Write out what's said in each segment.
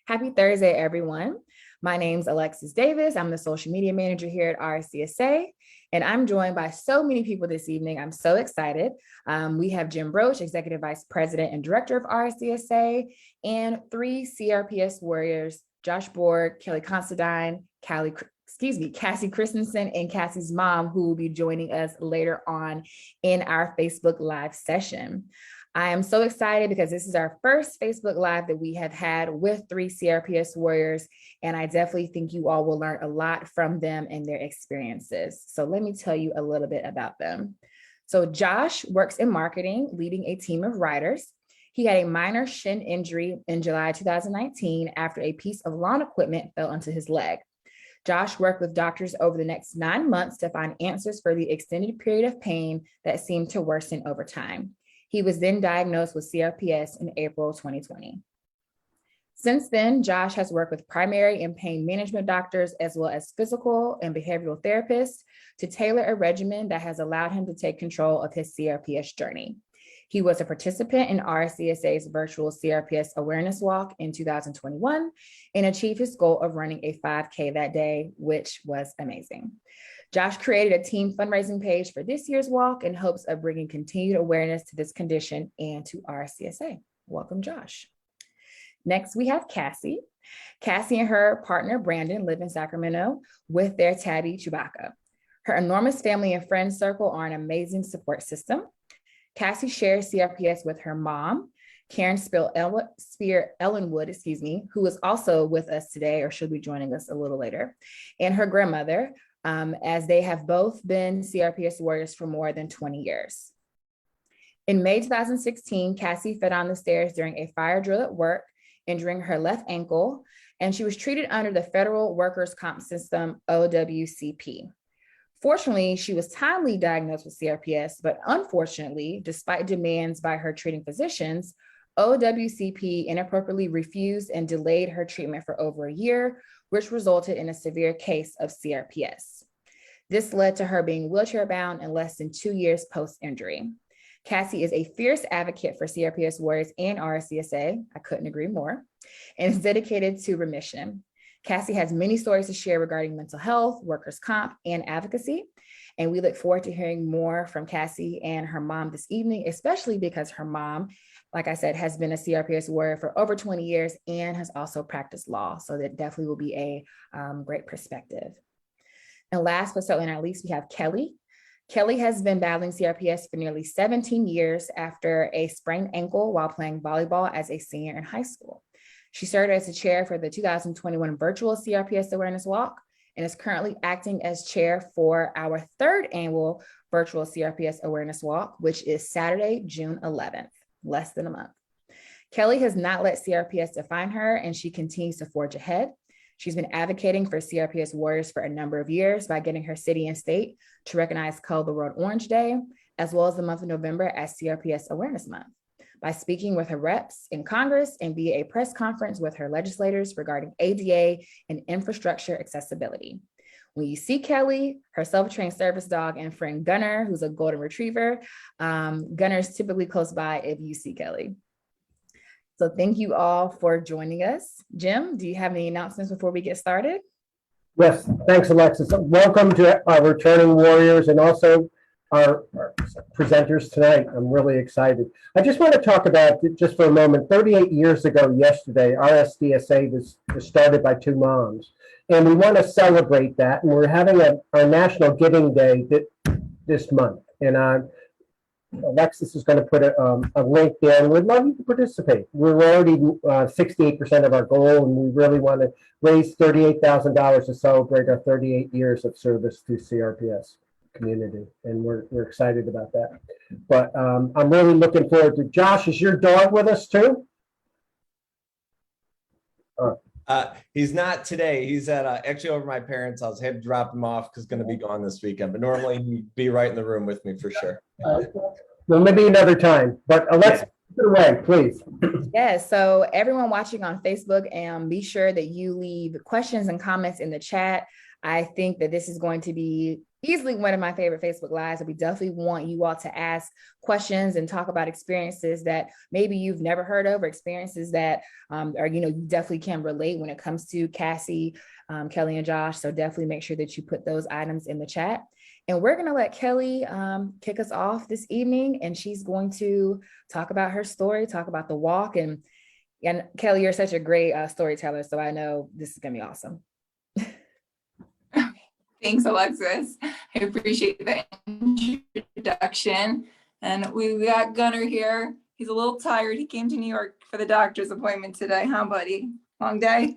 Happy Thursday, everyone. My name's Alexis Davis. I'm the social media manager here at RSDSA, and I'm joined by so many people this evening. I'm so excited. We have Jim Broach, Executive Vice President and Director of RSDSA, and three CRPS Warriors, Josh Borg, Kelly Considine, Cassie Christensen, and Cassie's mom, who will be joining us later on in our Facebook Live session. I am so excited because this is our first Facebook Live that we have had with three CRPS Warriors, and I definitely think you all will learn a lot from them and their experiences. So let me tell you a little bit about them. So Josh works in marketing, leading a team of writers. He had a minor shin injury in July 2019 after a piece of lawn equipment fell onto his leg. Josh worked with doctors over the next 9 months to find answers for the extended period of pain that seemed to worsen over time. He was then diagnosed with CRPS in April 2020. Since then, Josh has worked with primary and pain management doctors, as well as physical and behavioral therapists, to tailor a regimen that has allowed him to take control of his CRPS journey. He was a participant in RSDSA's virtual CRPS awareness walk in 2021 and achieved his goal of running a 5K that day, which was amazing. Josh created a team fundraising page for this year's walk in hopes of bringing continued awareness to this condition and to RSDSA. Welcome, Josh. Next, we have Cassie. Cassie and her partner, Brandon, live in Sacramento with their tabby, Chewbacca. Her enormous family and friend circle are an amazing support system. Cassie shares CRPS with her mom, Karen Spear Ellenwood, who is also with us today, or should be joining us a little later, and her grandmother, as they have both been CRPS warriors for more than 20 years. In May 2016, Cassie fell down the stairs during a fire drill at work, injuring her left ankle, and she was treated under the Federal Workers' Comp System, OWCP. Fortunately, she was timely diagnosed with CRPS, but unfortunately, despite demands by her treating physicians, OWCP inappropriately refused and delayed her treatment for over a year, which resulted in a severe case of CRPS. This led to her being wheelchair bound in less than 2 years post-injury. Cassie is a fierce advocate for CRPS Warriors and RSDSA, I couldn't agree more, and is dedicated to remission. Cassie has many stories to share regarding mental health, workers' comp, and advocacy. And we look forward to hearing more from Cassie and her mom this evening, especially because her mom, like I said, has been a CRPS warrior for over 20 years and has also practiced law. So that definitely will be a great perspective. And last but certainly not least, we have Kelly. Kelly has been battling CRPS for nearly 17 years after a sprained ankle while playing volleyball as a senior in high school. She served as the chair for the 2021 virtual CRPS awareness walk and is currently acting as chair for our third annual virtual CRPS awareness walk, which is Saturday, June 11th, less than a month. Kelly has not let CRPS define her, and she continues to forge ahead. She's been advocating for CRPS warriors for a number of years by getting her city and state to recognize Color the World Orange Day, as well as the month of November as CRPS Awareness Month, by speaking with her reps in Congress and via a press conference with her legislators regarding ADA and infrastructure accessibility. When you see Kelly, her self-trained service dog, and friend Gunner, who's a golden retriever, Gunner's typically close by if you see Kelly. So thank you all for joining us. Jim, do you have any announcements before we get started? Yes, thanks, Alexis. Welcome to our returning warriors and also our presenters tonight. I'm really excited. I just want to talk about, just for a moment, 38 years ago yesterday, RSDSA was started by two moms. And we want to celebrate that. And we're having our National Giving Day this month. And Alexis is going to put a link there, and we'd love you to participate. We're already 68% of our goal, and we really want to raise $38,000 to celebrate our 38 years of service to CRPS community, and we're excited about that. But I'm really looking forward to. Josh, is your dog with us too? He's not today. He's at actually over my parents' house. I had to drop him off because he's going to be gone this weekend. But normally he'd be right in the room with me for sure. Well, maybe another time. But Alexa, take it away, please. Yes. So everyone watching on Facebook, be sure that you leave questions and comments in the chat. I think that this is going to be easily one of my favorite Facebook Lives. We definitely want you all to ask questions and talk about experiences that maybe you've never heard of, or experiences that you definitely can relate when it comes to Cassie, Kelly, and Josh. So definitely make sure that you put those items in the chat. And we're going to let Kelly kick us off this evening, and she's going to talk about her story, talk about the walk. And Kelly, you're such a great storyteller, so I know this is going to be awesome. Thanks, Alexis. I appreciate the introduction. And we got Gunnar here. He's a little tired. He came to New York for the doctor's appointment today, huh, buddy? Long day?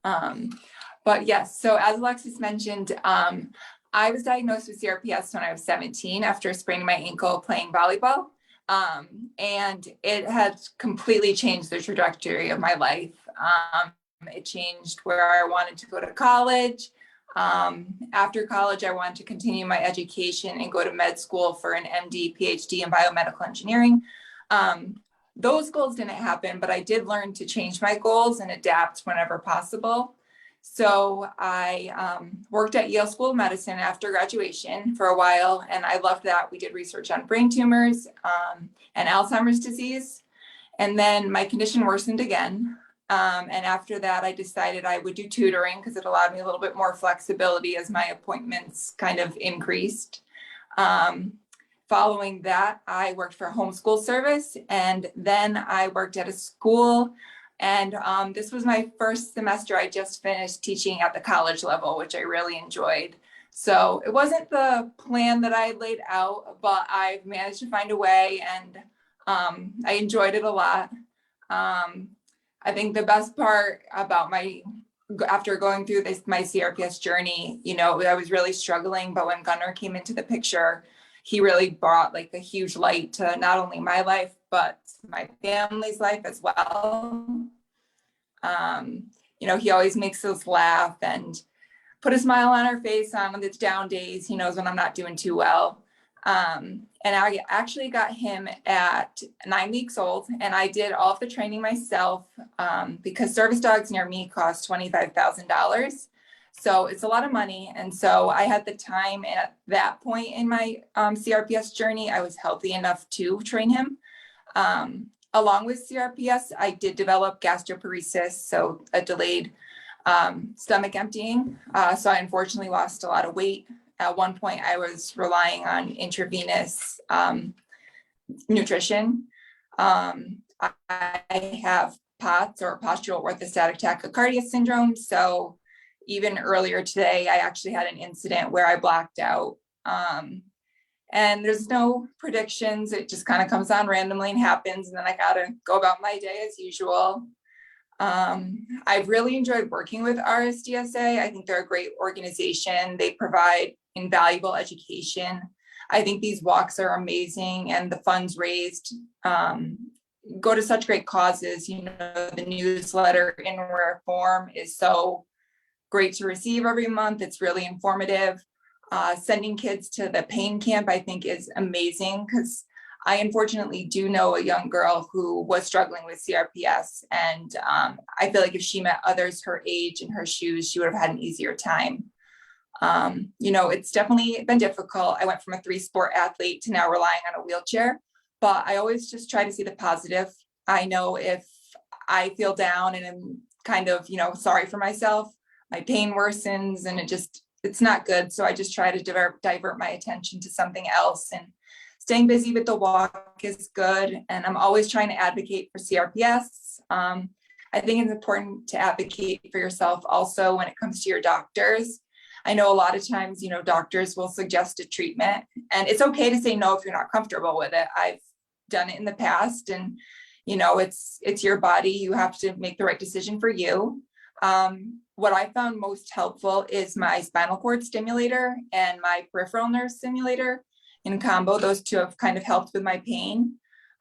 But yes, so as Alexis mentioned, I was diagnosed with CRPS when I was 17 after spraining my ankle playing volleyball. And it has completely changed the trajectory of my life. It changed where I wanted to go to college. After college, I wanted to continue my education and go to med school for an MD, PhD in biomedical engineering. Those goals didn't happen, but I did learn to change my goals and adapt whenever possible. So I worked at Yale School of Medicine after graduation for a while, and I loved that. We did research on brain tumors and Alzheimer's disease. And then my condition worsened again. And after that, I decided I would do tutoring because it allowed me a little bit more flexibility as my appointments kind of increased. Following that, I worked for a homeschool service, and then I worked at a school. And this was my first semester. I just finished teaching at the college level, which I really enjoyed. So it wasn't the plan that I laid out, but I've managed to find a way, and I enjoyed it a lot. I think the best part about after going through my CRPS journey, I was really struggling, but when Gunnar came into the picture, he really brought like a huge light to not only my life, but my family's life as well. He always makes us laugh and put a smile on our face on the down days. He knows when I'm not doing too well. And I actually got him at 9 weeks old, and I did all of the training myself because service dogs near me cost $25,000. So it's a lot of money. And so I had the time, and at that point in my CRPS journey, I was healthy enough to train him. Along with CRPS, I did develop gastroparesis, so a delayed stomach emptying. So I unfortunately lost a lot of weight. At one point, I was relying on intravenous nutrition. I have POTS, or postural orthostatic tachycardia syndrome. So even earlier today, I actually had an incident where I blacked out. And there's no predictions. It just kind of comes on randomly and happens. And then I got to go about my day as usual. I've really enjoyed working with RSDSA. I think they're a great organization. They provide invaluable education. I think these walks are amazing, and the funds raised go to such great causes. The newsletter in rare form is so great to receive every month. It's really informative. Sending kids to the pain camp, I think, is amazing, because I unfortunately do know a young girl who was struggling with CRPS, and I feel like if she met others her age in her shoes, she would have had an easier time. It's definitely been difficult. I went from a 3-sport athlete to now relying on a wheelchair, but I always just try to see the positive. I know if I feel down and I'm kind of, sorry for myself, my pain worsens, and it's not good. So I just try to divert my attention to something else, and staying busy with the walk is good. And I'm always trying to advocate for CRPS. I think it's important to advocate for yourself also when it comes to your doctors. I know a lot of times, doctors will suggest a treatment, and it's okay to say no if you're not comfortable with it. I've done it in the past, and, it's your body. You have to make the right decision for you. What I found most helpful is my spinal cord stimulator and my peripheral nerve stimulator in combo. Those two have kind of helped with my pain.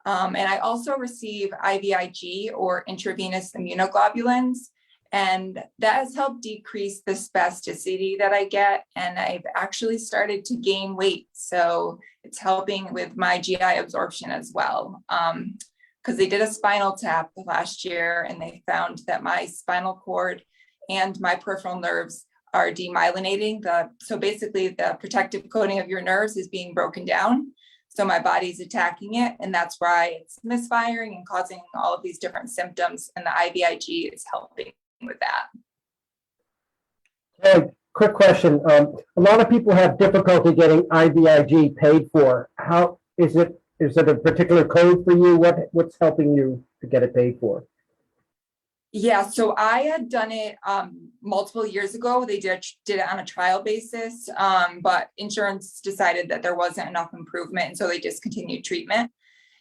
And I also receive IVIG, or intravenous immunoglobulins, and that has helped decrease the spasticity that I get. And I've actually started to gain weight. So it's helping with my GI absorption as well. Because they did a spinal tap last year, and they found that my spinal cord and my peripheral nerves are demyelinating. So basically the protective coating of your nerves is being broken down. So my body's attacking it, and that's why it's misfiring and causing all of these different symptoms. And the IVIG is helping with that. Hey, quick question. A lot of people have difficulty getting IVIG paid for. How is it? Is it a particular code for you? What's helping you to get it paid for? Yeah, so I had done it multiple years ago. They did it on a trial basis, but insurance decided that there wasn't enough improvement, and so they discontinued treatment.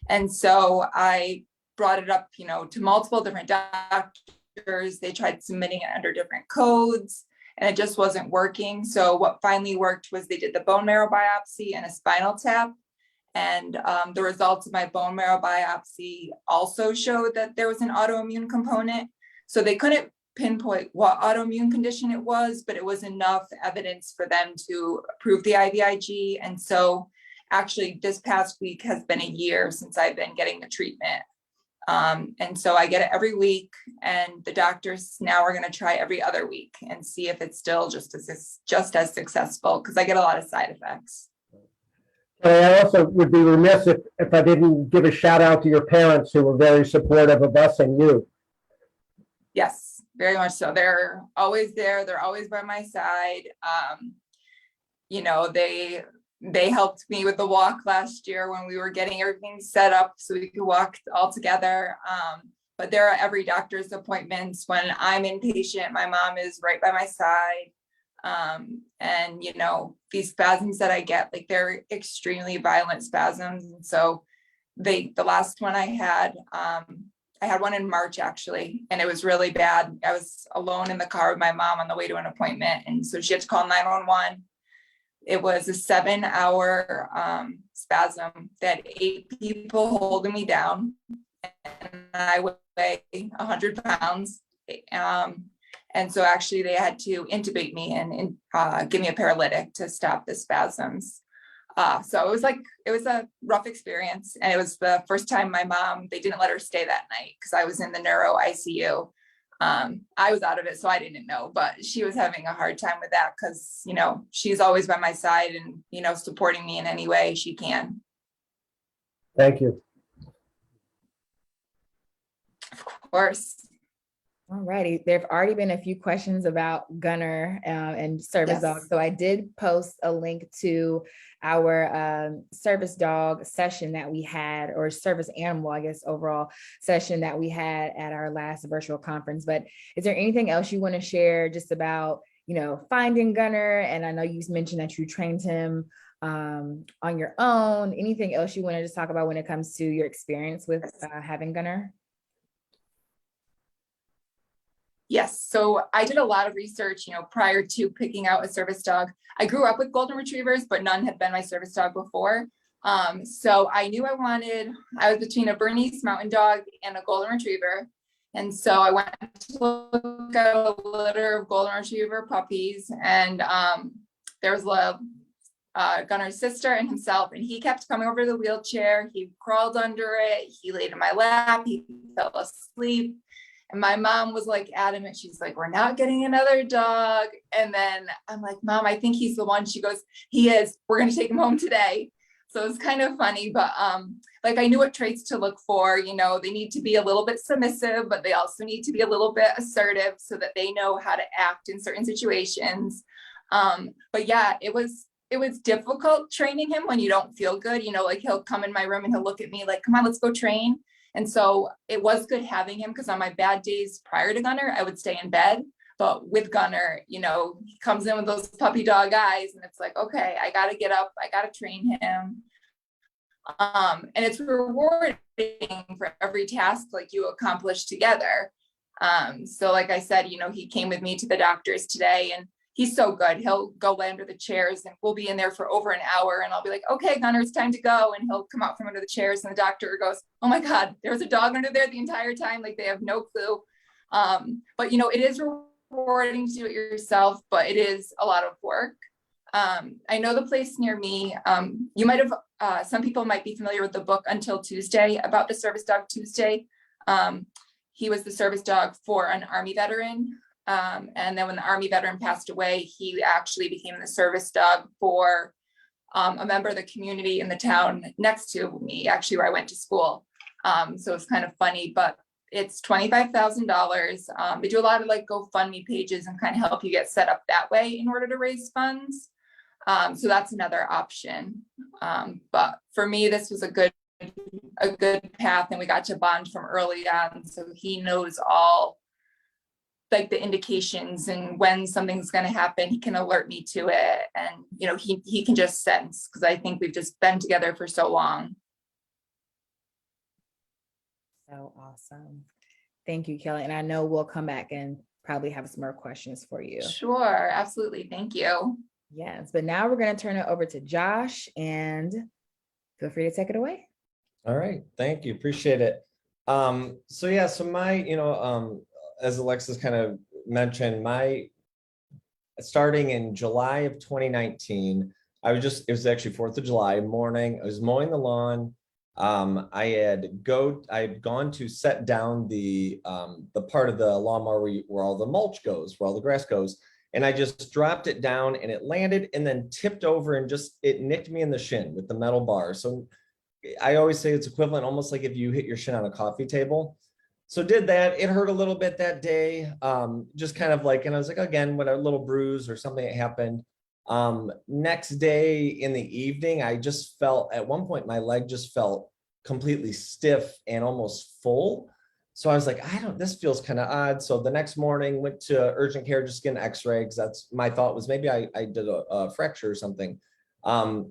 And so I brought it up, to multiple different doctors. They tried submitting it under different codes, and it just wasn't working. So what finally worked was they did the bone marrow biopsy and a spinal tap. And the results of my bone marrow biopsy also showed that there was an autoimmune component. So they couldn't pinpoint what autoimmune condition it was, but it was enough evidence for them to approve the IVIG. And so actually this past week has been a year since I've been getting the treatment. And so I get it every week, and the doctors now are going to try every other week and see if it's still just as successful, because I get a lot of side effects. I also would be remiss if I didn't give a shout out to your parents, who were very supportive of us and you. Yes, very much so. They're always there. They're always by my side. They helped me with the walk last year when we were getting everything set up so we could walk all together. But they're at every doctor's appointments. When I'm inpatient, my mom is right by my side. And these spasms that I get, like, they're extremely violent spasms. And so the last one I had one in March, actually, and it was really bad. I was alone in the car with my mom on the way to an appointment. And so she had to call 911. It was a 7-hour spasm that 8 people holding me down, and I weigh 100 pounds. And so actually they had to intubate me and give me a paralytic to stop the spasms. So it was a rough experience. And it was the first time they didn't let her stay that night because I was in the neuro ICU. I was out of it, so I didn't know, but she was having a hard time with that because, she's always by my side and, supporting me in any way she can. Thank you. Of course. All righty. There have already been a few questions about Gunner and service dogs. So I did post a link to our service dog session that we had, or service animal, I guess, overall session that we had at our last virtual conference. But is there anything else you want to share just about, finding Gunner? And I know you mentioned that you trained him on your own. Anything else you want to just talk about when it comes to your experience with having Gunner? Yes, so I did a lot of research, prior to picking out a service dog. I grew up with golden retrievers, but none had been my service dog before. So I knew I was between a Bernese Mountain Dog and a golden retriever. And so I went to look at a litter of golden retriever puppies, and there was Gunner's sister and himself, and he kept coming over to the wheelchair. He crawled under it. He laid in my lap. He fell asleep. And my mom was adamant. She's like, we're not getting another dog. And then I'm like, Mom, I think he's the one. She goes, he is. We're going to take him home today. So it's kind of funny, but I knew what traits to look for. They need to be a little bit submissive, but they also need to be a little bit assertive so that they know how to act in certain situations. But yeah, it was difficult training him when you don't feel good. He'll come in my room and he'll look at me like, come on, let's go train. And so it was good having him, because on my bad days prior to Gunner, I would stay in bed. But with Gunner, he comes in with those puppy dog eyes, and it's like, okay, I got to get up. I got to train him. And it's rewarding for every task you accomplish together. So like I said, he came with me to the doctors today, and he's so good. He'll go lay under the chairs, and we'll be in there for over an hour, and I'll be like, okay, Gunner, it's time to go. And he'll come out from under the chairs, and the doctor goes, oh my God, there was a dog under there the entire time. They have no clue. But it is rewarding to do it yourself, but it is a lot of work. I know the place near me, you might have, some people might be familiar with the book Until Tuesday, about the service dog Tuesday. He was the service dog for an Army veteran And then when the Army veteran passed away, he actually became the service dog for a member of the community in the town next to me, actually, where I went to school. So it's kind of funny, but it's $25,000. They do a lot of like GoFundMe pages and kind of help you get set up that way in order to raise funds. So that's another option. But for me, this was a good path, and we got to bond from early on. So he knows all like the indications, and when something's going to happen, he can alert me to it. And, you know, he can just sense, because I think we've just been together for so long. So awesome. Thank you, Kelly. And I know we'll come back and probably have some more questions for you. Sure, absolutely. Thank you. Yes, but now we're going to turn it over to Josh, and feel free to take it away. All right, thank you, appreciate it. So yeah, so my, as Alexis kind of mentioned, my starting in July of 2019, it was actually 4th of July morning. I was mowing the lawn. I had gone to set down the part of the lawnmower where all the mulch goes, where all the grass goes. And I just dropped it down, and it landed and then tipped over, and it nicked me in the shin with the metal bar. So I always say it's equivalent, almost like if you hit your shin on a coffee table. So did that. It hurt a little bit that day. Just kind of like, and I was like, again, what a little bruise or something that happened. Next day in the evening, I just felt, at one point, my leg just felt completely stiff and almost full. So I was like, this feels kind of odd. So the next morning, went to urgent care, just get an x-ray, because that's my thought was maybe I did a fracture or something.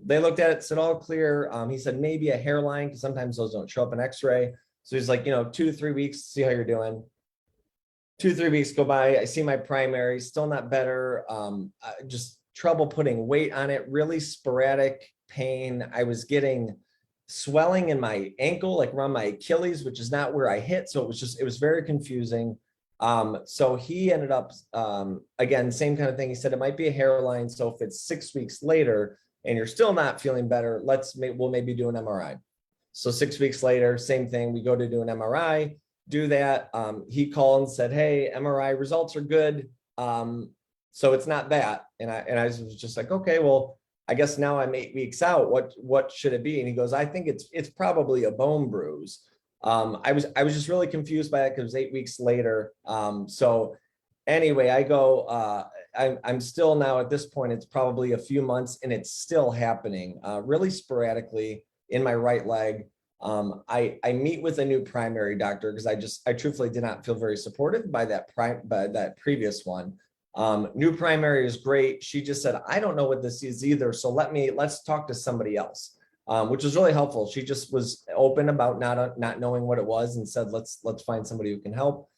They looked at it, said all clear. He said maybe a hairline, because sometimes those don't show up in x-ray. So he's like, 2 to 3 weeks, see how you're doing. 2 to 3 weeks go by. I see my primary, still not better. Just trouble putting weight on it, really sporadic pain. I was getting swelling in my ankle, like around my Achilles, which is not where I hit. So it was very confusing. So he ended up, again, same kind of thing. He said it might be a hairline. So if it's 6 weeks later and you're still not feeling better, we'll maybe do an MRI. So 6 weeks later, same thing. We go to do an MRI, do that. He called and said, hey, MRI results are good. So it's not that. And I was just like, okay, well, I guess now I'm 8 weeks out. What should it be? And he goes, I think it's probably a bone bruise. I was just really confused by that, because it was 8 weeks later. So anyway, I go, I'm still now at this point, it's probably a few months, and it's still happening really sporadically in my right leg. I meet with a new primary doctor, because I truthfully did not feel very supported by that previous one. New primary is great. She just said, I don't know what this is either. So let's talk to somebody else, which was really helpful. She just was open about not knowing what it was, and said, let's find somebody who can help.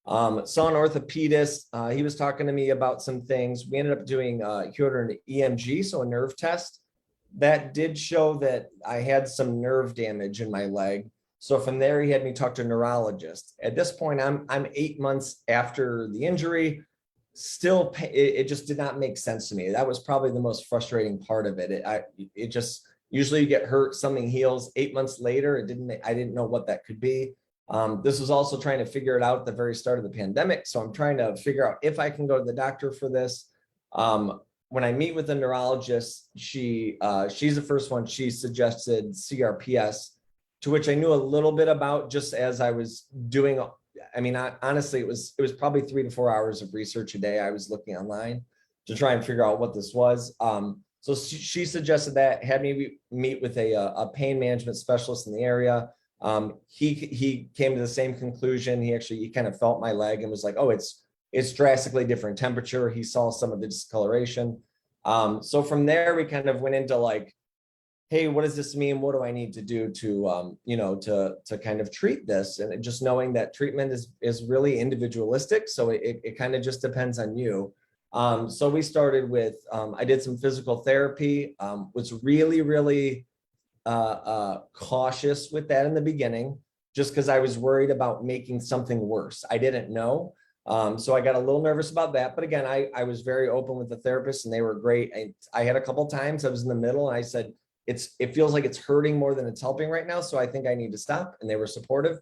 Saw an orthopedist. He was talking to me about some things. We ended up doing he ordered an EMG, so a nerve test. That did show that I had some nerve damage in my leg. So from there, he had me talk to a neurologist. At this point, I'm 8 months after the injury. Still, it just did not make sense to me. That was probably the most frustrating part of it. It just, usually you get hurt, something heals. 8 months later, I didn't know what that could be. This was also trying to figure it out at the very start of the pandemic. So I'm trying to figure out if I can go to the doctor for this. When I meet with a neurologist, she's the first one. She suggested CRPS, to which I knew a little bit about just as I was doing. I mean, honestly, it was probably 3 to 4 hours of research a day. I was looking online to try and figure out what this was. So she suggested that, had me meet with a pain management specialist in the area. He came to the same conclusion. He kind of felt my leg and was like, oh, it's drastically different temperature. He saw some of the discoloration. So from there, we kind of went into like, hey, what does this mean? What do I need to do to, to kind of treat this? And just knowing that treatment is really individualistic. So it kind of just depends on you. So we started with, I did some physical therapy, was really, really cautious with that in the beginning, just because I was worried about making something worse. I didn't know. So I got a little nervous about that. But again, I was very open with the therapist, and they were great. I had a couple of times I was in the middle, and I said, it feels like it's hurting more than it's helping right now. So I think I need to stop. And they were supportive.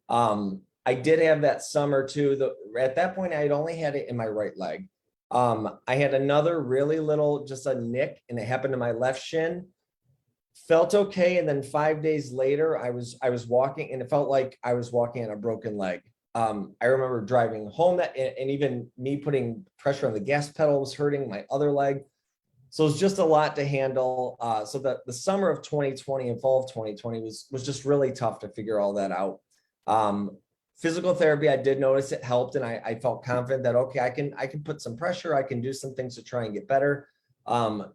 I I did have that summer too. At that point, I had only had it in my right leg. I had another really little, just a nick, and it happened to my left shin. Felt okay, and then 5 days later, I was walking, and it felt like I was walking on a broken leg. I remember driving home and even me putting pressure on the gas pedal was hurting my other leg. So it was just a lot to handle. So the summer of 2020 and fall of 2020 was just really tough to figure all that out. Physical therapy, I did notice it helped, and I felt confident that, okay, I can put some pressure, I can do some things to try and get better.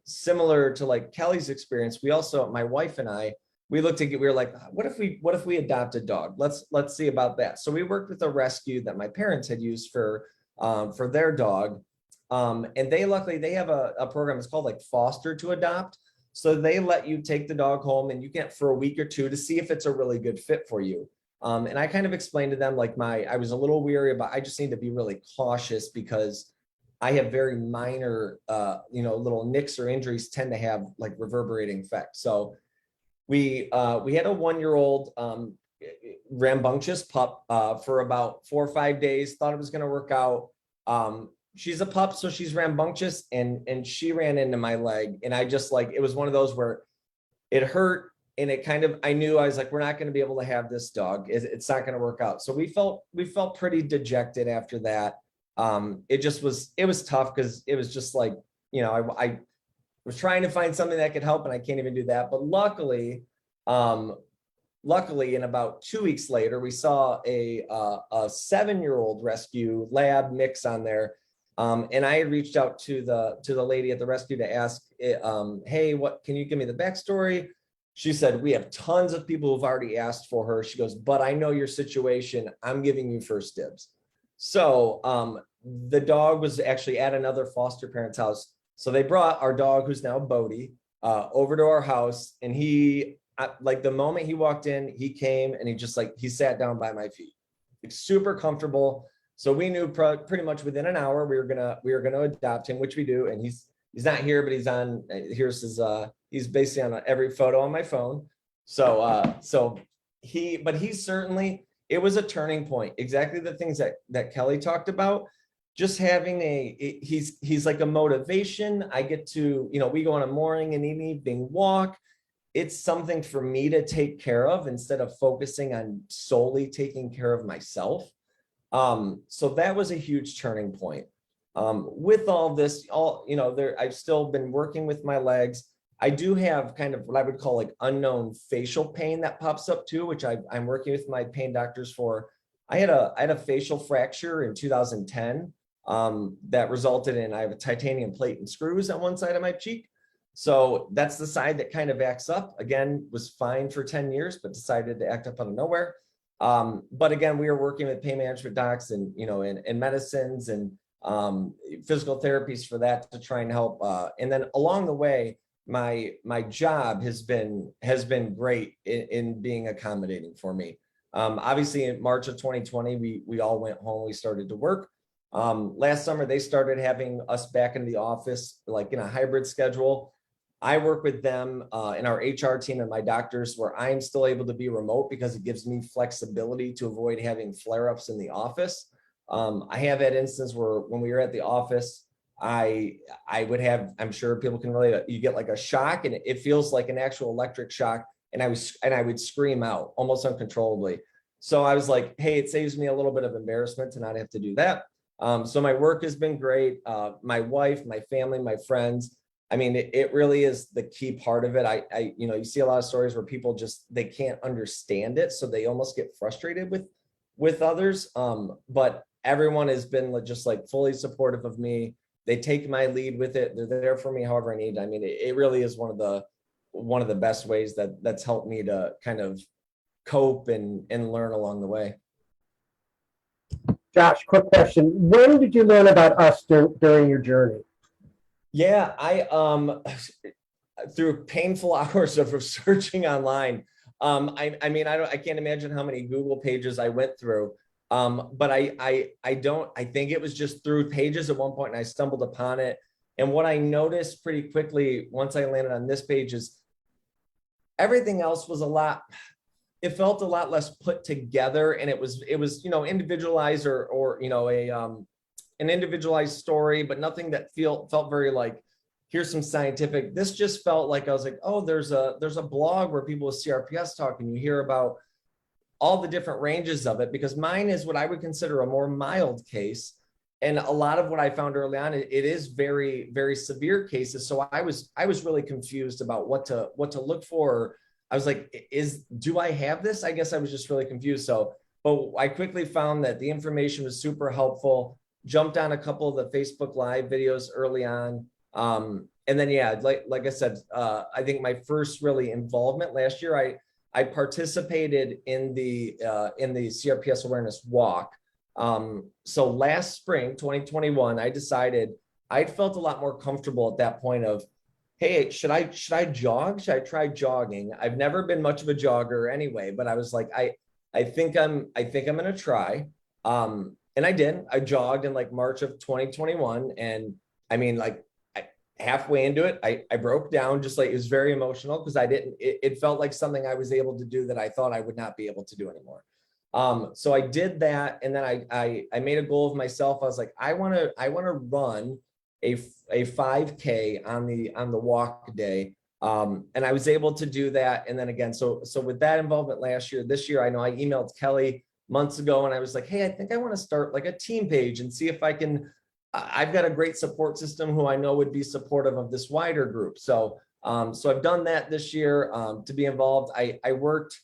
Similar to like Kelly's experience, we also, my wife and I, we were like, what if we adopt a dog? Let's see about that. So we worked with a rescue that my parents had used for their dog. And luckily they have a program, it's called like Foster to Adopt. So they let you take the dog home, and you get for a week or two to see if it's a really good fit for you. And I kind of explained to them, like, I was a little weary about, I just need to be really cautious because I have very minor, little nicks or injuries tend to have like reverberating effects. So we had a 1-year-old rambunctious pup for about 4 or 5 days, thought it was going to work out. She's a pup, so she's rambunctious, and she ran into my leg, and I just, like, it was one of those where it hurt. And it kind of, I knew, I was like, we're not going to be able to have this dog. It's not going to work out. So we felt pretty dejected after that. It was tough because it was just like, I was trying to find something that could help, and I can't even do that. But luckily, in about 2 weeks later, we saw a 7-year-old rescue lab mix on there. And I had reached out to the lady at the rescue to ask, hey, what, can you give me the backstory? She said, we have tons of people who've already asked for her. She goes, but I know your situation. I'm giving you first dibs. So the dog was actually at another foster parent's house. So they brought our dog, who's now Bodie, over to our house. And he, like, the moment he walked in, he came and he sat down by my feet. It's super comfortable. So we knew pretty much within an hour we were gonna adopt him, which we do. And he's not here, but here's his he's basically on every photo on my phone. So he certainly, it was a turning point. Exactly the things that Kelly talked about. Just having he's like a motivation. I get to, we go on a morning and evening walk. It's something for me to take care of instead of focusing on solely taking care of myself. So that was a huge turning point. With all this, I've still been working with my legs. I do have kind of what I would call like unknown facial pain that pops up too, which I'm working with my pain doctors for. I had a facial fracture in 2010 that resulted in, I have a titanium plate and screws on one side of my cheek. So that's the side that kind of acts up. Again, was fine for 10 years, but decided to act up out of nowhere. But again, we were working with pain management docs and, and medicines and physical therapies for that to try and help. And then along the way, my job has been great in being accommodating for me. Obviously in March of 2020, we all went home, we started to work. Last summer, they started having us back in the office, like in a hybrid schedule. I work with them in our HR team and my doctors where I'm still able to be remote because it gives me flexibility to avoid having flare-ups in the office. I have had instance where when we were at the office, I would have, I'm sure people can relate, you get like a shock and it feels like an actual electric shock. And I would scream out almost uncontrollably. So I was like, hey, it saves me a little bit of embarrassment to not have to do that. So my work has been great. My wife, my family, my friends. I mean, it really is the key part of it. You see a lot of stories where people they can't understand it. So they almost get frustrated with others. But everyone has been just like fully supportive of me. They take my lead with it. They're there for me however I need. I mean, it really is one of the best ways that's helped me to kind of cope and learn along the way. Josh, quick question. When did you learn about us during your journey? Yeah, I through painful hours of searching online. I can't imagine how many Google pages I went through. But I think it was just through pages at one point and I stumbled upon it. And what I noticed pretty quickly once I landed on this page is everything else was it felt a lot less put together, and it was individualized or an individualized story, but nothing that felt very like, here's some scientific. This just felt like I was like, oh, there's a blog where people with CRPS talk, and you hear about all the different ranges of it, because mine is what I would consider a more mild case. And a lot of what I found early on, it is very, very severe cases. So I was really confused about what to look for. I was like, do I have this? I guess I was just really confused. So, but I quickly found that the information was super helpful, jumped on a couple of the Facebook Live videos early on. And then, yeah, like I said, I think my first really involvement last year, I participated in the CRPS awareness walk. So last spring, 2021, I decided I felt a lot more comfortable at that point of, hey, should I jog? Should I try jogging? I've never been much of a jogger anyway, but I was like, I think I'm going to try. And I did. I jogged in like March of 2021. And I mean, like halfway into it, I broke down, just like, it was very emotional because it felt like something I was able to do that I thought I would not be able to do anymore. So I did that. And then I made a goal of myself. I was like, I want to run a 5K on the walk day. And I was able to do that. And then again, so with that involvement last year, this year, I know I emailed Kelly months ago and I was like, hey, I think I want to start like a team page and see if I can, I've got a great support system who I know would be supportive of this wider group. So I've done that this year to be involved. I worked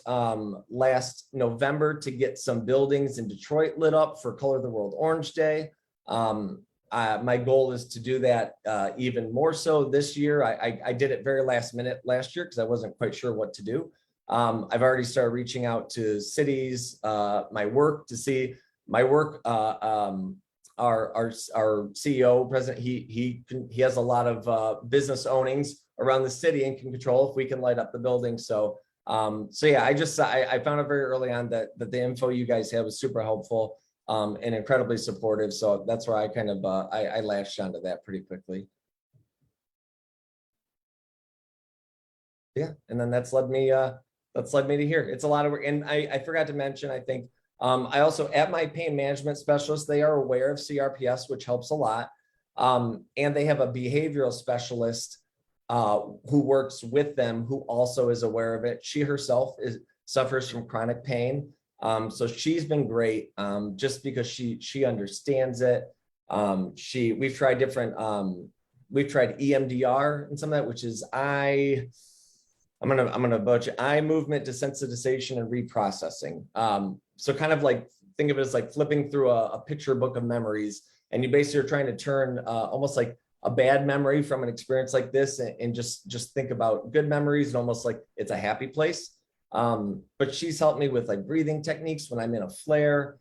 last November to get some buildings in Detroit lit up for Color the World Orange Day. My goal is to do that even more so this year. I did it very last minute last year because I wasn't quite sure what to do. I've already started reaching out to cities, my work to see my work. Our CEO president, he has a lot of business ownings around the city and can control if we can light up the building. So yeah, I found it very early on that the info you guys have was super helpful and incredibly supportive. So that's where I kind of I latched onto that pretty quickly. Yeah, and then that's led me to here. It's a lot of work, and I forgot to mention, I think I also, at my pain management specialist, they are aware of CRPS, which helps a lot, and they have a behavioral specialist who works with them, who also is aware of it. She herself suffers from chronic pain. So she's been great just because she understands it. We've tried EMDR and some of that, which is I'm gonna butcher eye movement desensitization and reprocessing. So kind of like, think of it as like flipping through a picture book of memories, and you basically are trying to turn almost like a bad memory from an experience like this and just think about good memories and almost like it's a happy place. But she's helped me with like breathing techniques when I'm in a flare.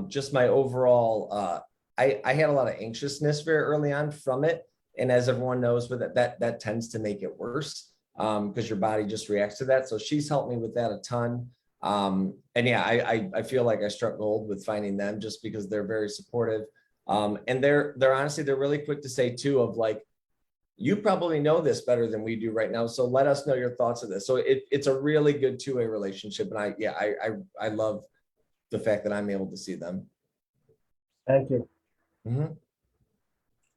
Just my overall, I had a lot of anxiousness very early on from it. And as everyone knows, with it, that tends to make it worse because your body just reacts to that. So she's helped me with that a ton. And yeah, I feel like I struck gold with finding them just because they're very supportive. And they're honestly, they're really quick to say too, of like, you probably know this better than we do right now, so let us know your thoughts of this. So it's a really good two-way relationship. And I love the fact that I'm able to see them. Thank you. Mm-hmm.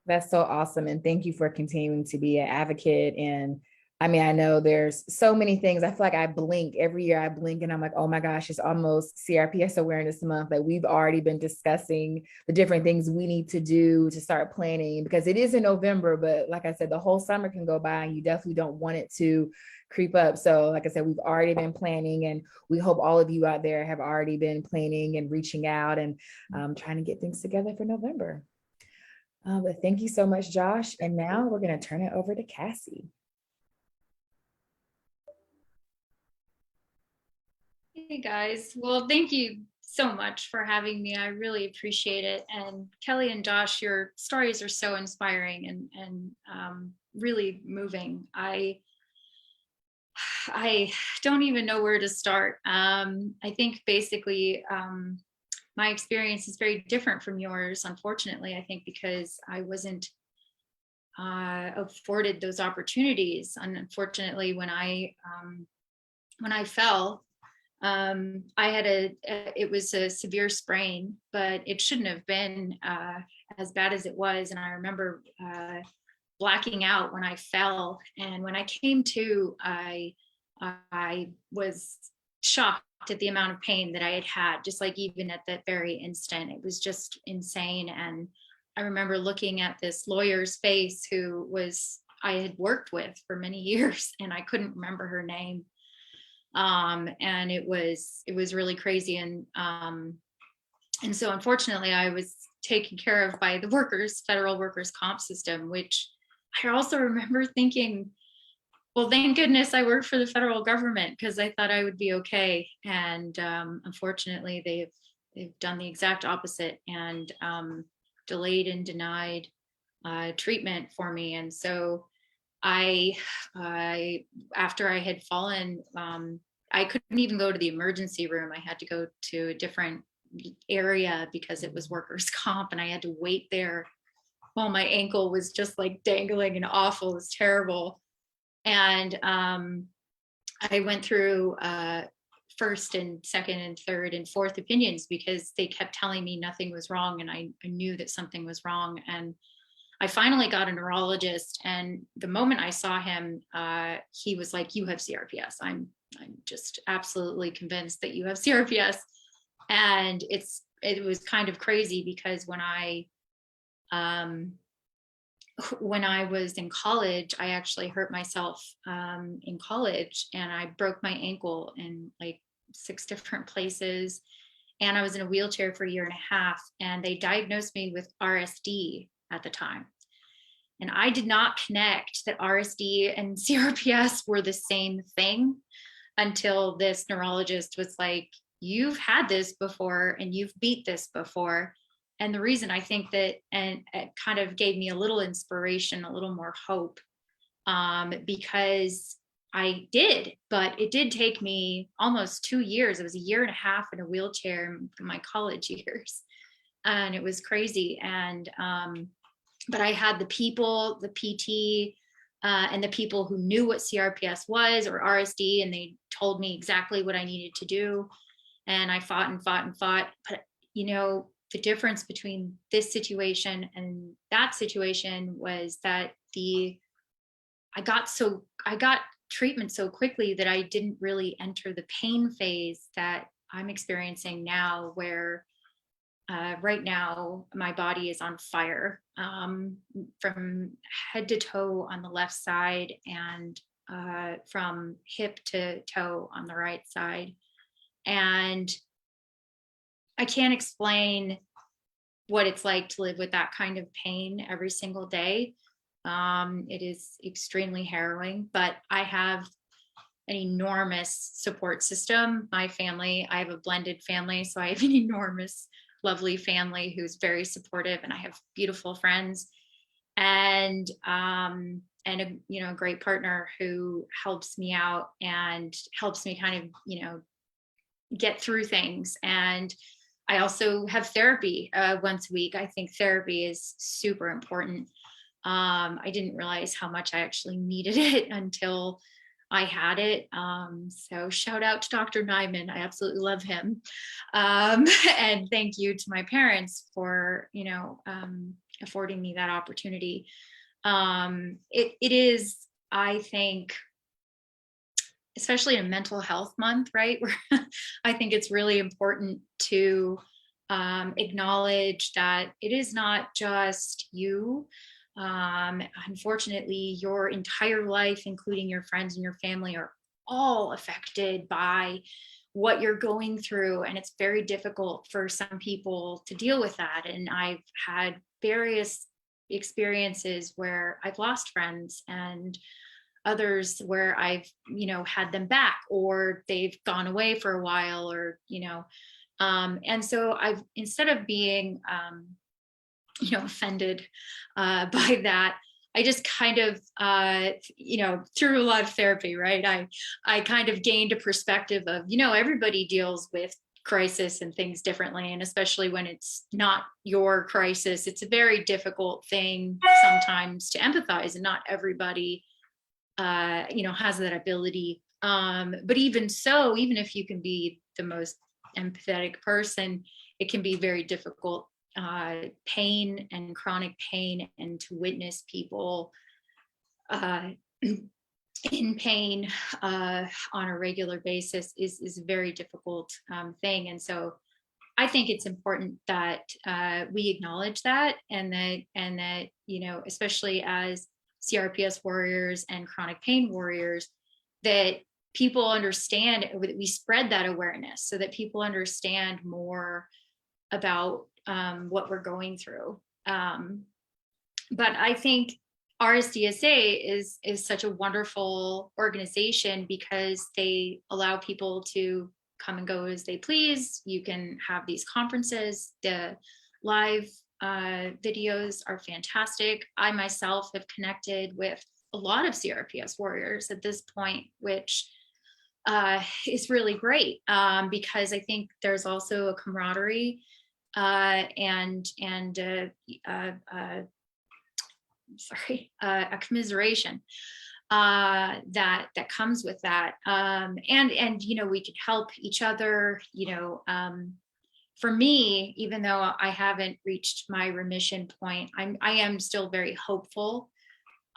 That's so awesome. And thank you for continuing to be an advocate. And I mean, I know there's so many things. I feel like I blink every year. I blink and I'm like, oh my gosh, it's almost CRPS Awareness Month. That we've already been discussing the different things we need to do to start planning, because it is in November, but like I said, the whole summer can go by and you definitely don't want it to creep up. So like I said, we've already been planning, and we hope all of you out there have already been planning and reaching out and trying to get things together for November. But thank you so much, Josh. And now we're going to turn it over to Cassie. Hey guys, well, thank you so much for having me. I really appreciate it. And Kelly and Josh, your stories are so inspiring and really moving. I don't even know where to start. I think basically my experience is very different from yours, unfortunately, I think because I wasn't afforded those opportunities. Unfortunately, when I when I fell, I had it was a severe sprain, but it shouldn't have been as bad as it was. And I remember blacking out when I fell. And when I came to, I was shocked at the amount of pain that I had had, just like even at that very instant. It was just insane. And I remember looking at this lawyer's face who I had worked with for many years, and I couldn't remember her name. And it was really crazy. And so unfortunately I was taken care of by the federal workers comp system, which I also remember thinking, well, thank goodness I work for the federal government, because I thought I would be okay. And unfortunately they've done the exact opposite and delayed and denied treatment for me. And so after I had fallen, I couldn't even go to the emergency room. I had to go to a different area because it was workers' comp, and I had to wait there while my ankle was just like dangling and awful. It was terrible. And I went through first and second and third and fourth opinions because they kept telling me nothing was wrong, and I knew that something was wrong. And I finally got a neurologist, and the moment I saw him, he was like, "You have CRPS. I'm just absolutely convinced that you have CRPS." And it was kind of crazy because when I was in college, I actually hurt myself in college, and I broke my ankle in like 6 different places. And I was in a wheelchair for a year and a half, and they diagnosed me with RSD at the time. And I did not connect that RSD and CRPS were the same thing until this neurologist was like, "You've had this before and you've beat this before." And the reason I think that, and it kind of gave me a little inspiration, a little more hope, because I did, but it did take me almost 2 years. It was a year and a half in a wheelchair in my college years. And it was crazy. And, but I had the people, the PT, and the people who knew what CRPS was or RSD, and they told me exactly what I needed to do. And I fought and fought and fought. But, you know, the difference between this situation and that situation was that I got treatment so quickly that I didn't really enter the pain phase that I'm experiencing now, where right now my body is on fire from head to toe on the left side, and from hip to toe on the right side. And I can't explain what it's like to live with that kind of pain every single day. It is extremely harrowing, but I have an enormous support system. My family, I have a blended family, so I have an enormous, lovely family who's very supportive, and I have beautiful friends, and a great partner who helps me out and helps me kind of, get through things. And I also have therapy once a week. I think therapy is super important. I didn't realize how much I actually needed it until I had it. So shout out to Dr. Nyman. I absolutely love him. And thank you to my parents for, affording me that opportunity. It is, I think, especially in Mental Health Month, right? Where I think it's really important to acknowledge that it is not just you. Unfortunately, your entire life, including your friends and your family, are all affected by what you're going through. And it's very difficult for some people to deal with that. And I've had various experiences where I've lost friends, and others where I've, had them back, or they've gone away for a while, or, and so I've, instead of being, offended by that, I just kind of, through a lot of therapy, right? I kind of gained a perspective of, everybody deals with crisis and things differently. And especially when it's not your crisis, it's a very difficult thing sometimes to empathize, and not everybody, has that ability But even so, even if you can be the most empathetic person, it can be very difficult, pain and chronic pain, and to witness people in pain on a regular basis is a very difficult thing. And so I think it's important that we acknowledge that, and that, you know, especially as CRPS warriors and chronic pain warriors, that people understand, that we spread that awareness so that people understand more about what we're going through. But I think RSDSA is such a wonderful organization because they allow people to come and go as they please. You can have these conferences. The live videos are fantastic. I myself have connected with a lot of CRPS warriors at this point, which is really great, because I think there's also a camaraderie and a commiseration that comes with that, and you know, we could help each other. You know, for me, even though I haven't reached my remission point, I am still very hopeful.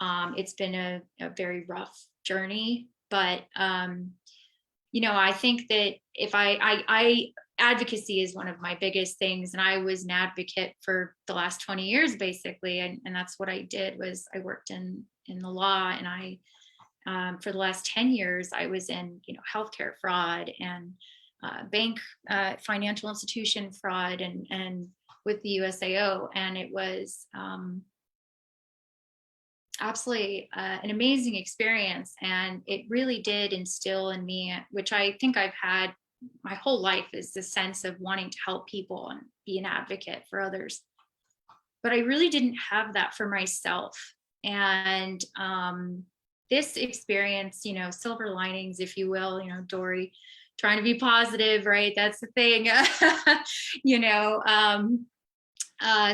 It's been a very rough journey, but you know, I think that if I advocacy is one of my biggest things, and I was an advocate for the last 20 years basically, and that's what I did. Was I worked in the law, and I for the last 10 years I was in, you know, healthcare fraud and bank financial institution fraud, and with the USAO, and it was absolutely an amazing experience, and it really did instill in me, which I think I've had my whole life, is the sense of wanting to help people and be an advocate for others. But I really didn't have that for myself. And this experience, you know, silver linings, if you will, you know, Dory, trying to be positive, right? That's the thing. You know,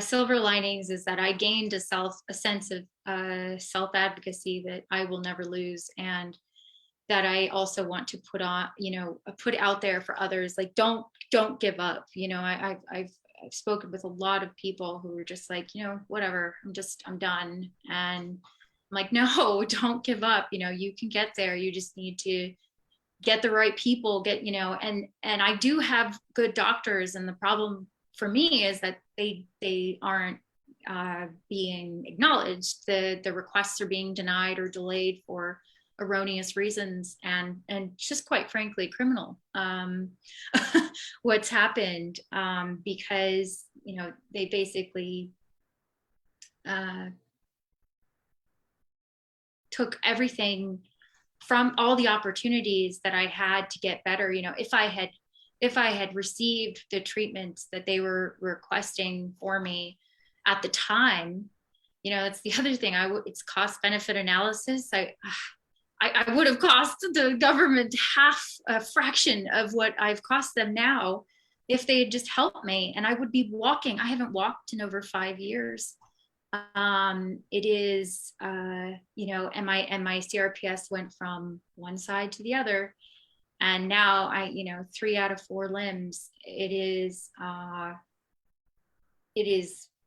silver linings is that I gained a sense of self-advocacy that I will never lose, and that I also want to put on, you know, put out there for others. Like, don't give up. You know, I've spoken with a lot of people who were just like, you know, whatever, I'm done. And I'm like, no, don't give up. You know, you can get there. You just need to get the right people, you know, and I do have good doctors. And the problem for me is that they aren't being acknowledged. The requests are being denied or delayed for erroneous reasons, and just quite frankly criminal, what's happened, because, you know, they basically took everything from all the opportunities that I had to get better. You know, if I had received the treatments that they were requesting for me at the time, you know, it's the other thing. It's cost benefit analysis. I would have cost the government a fraction of what I've cost them now if they had just helped me, and I would be walking. I haven't walked in over 5 years. It is, you know, and my CRPS went from one side to the other, and now you know, 3 out of 4 limbs. It is,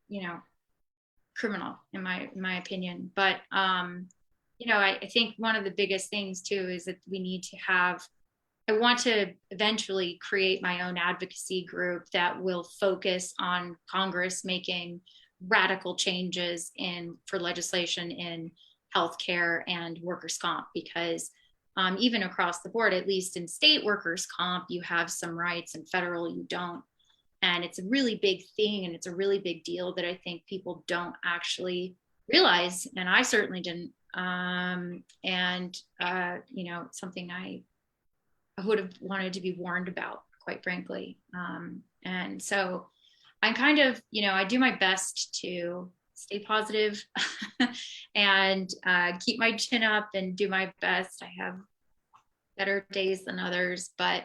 you know, criminal in my opinion. But you know, I think one of the biggest things too is that we need to I want to eventually create my own advocacy group that will focus on Congress making radical changes for legislation in healthcare and workers' comp, because even across the board, at least in state workers' comp, you have some rights, and federal you don't. And it's a really big thing, and it's a really big deal that I think people don't actually realize, and I certainly didn't. You know, something I would have wanted to be warned about, quite frankly. And so I'm kind of, you know, I do my best to stay positive and keep my chin up and do my best. I have better days than others, but,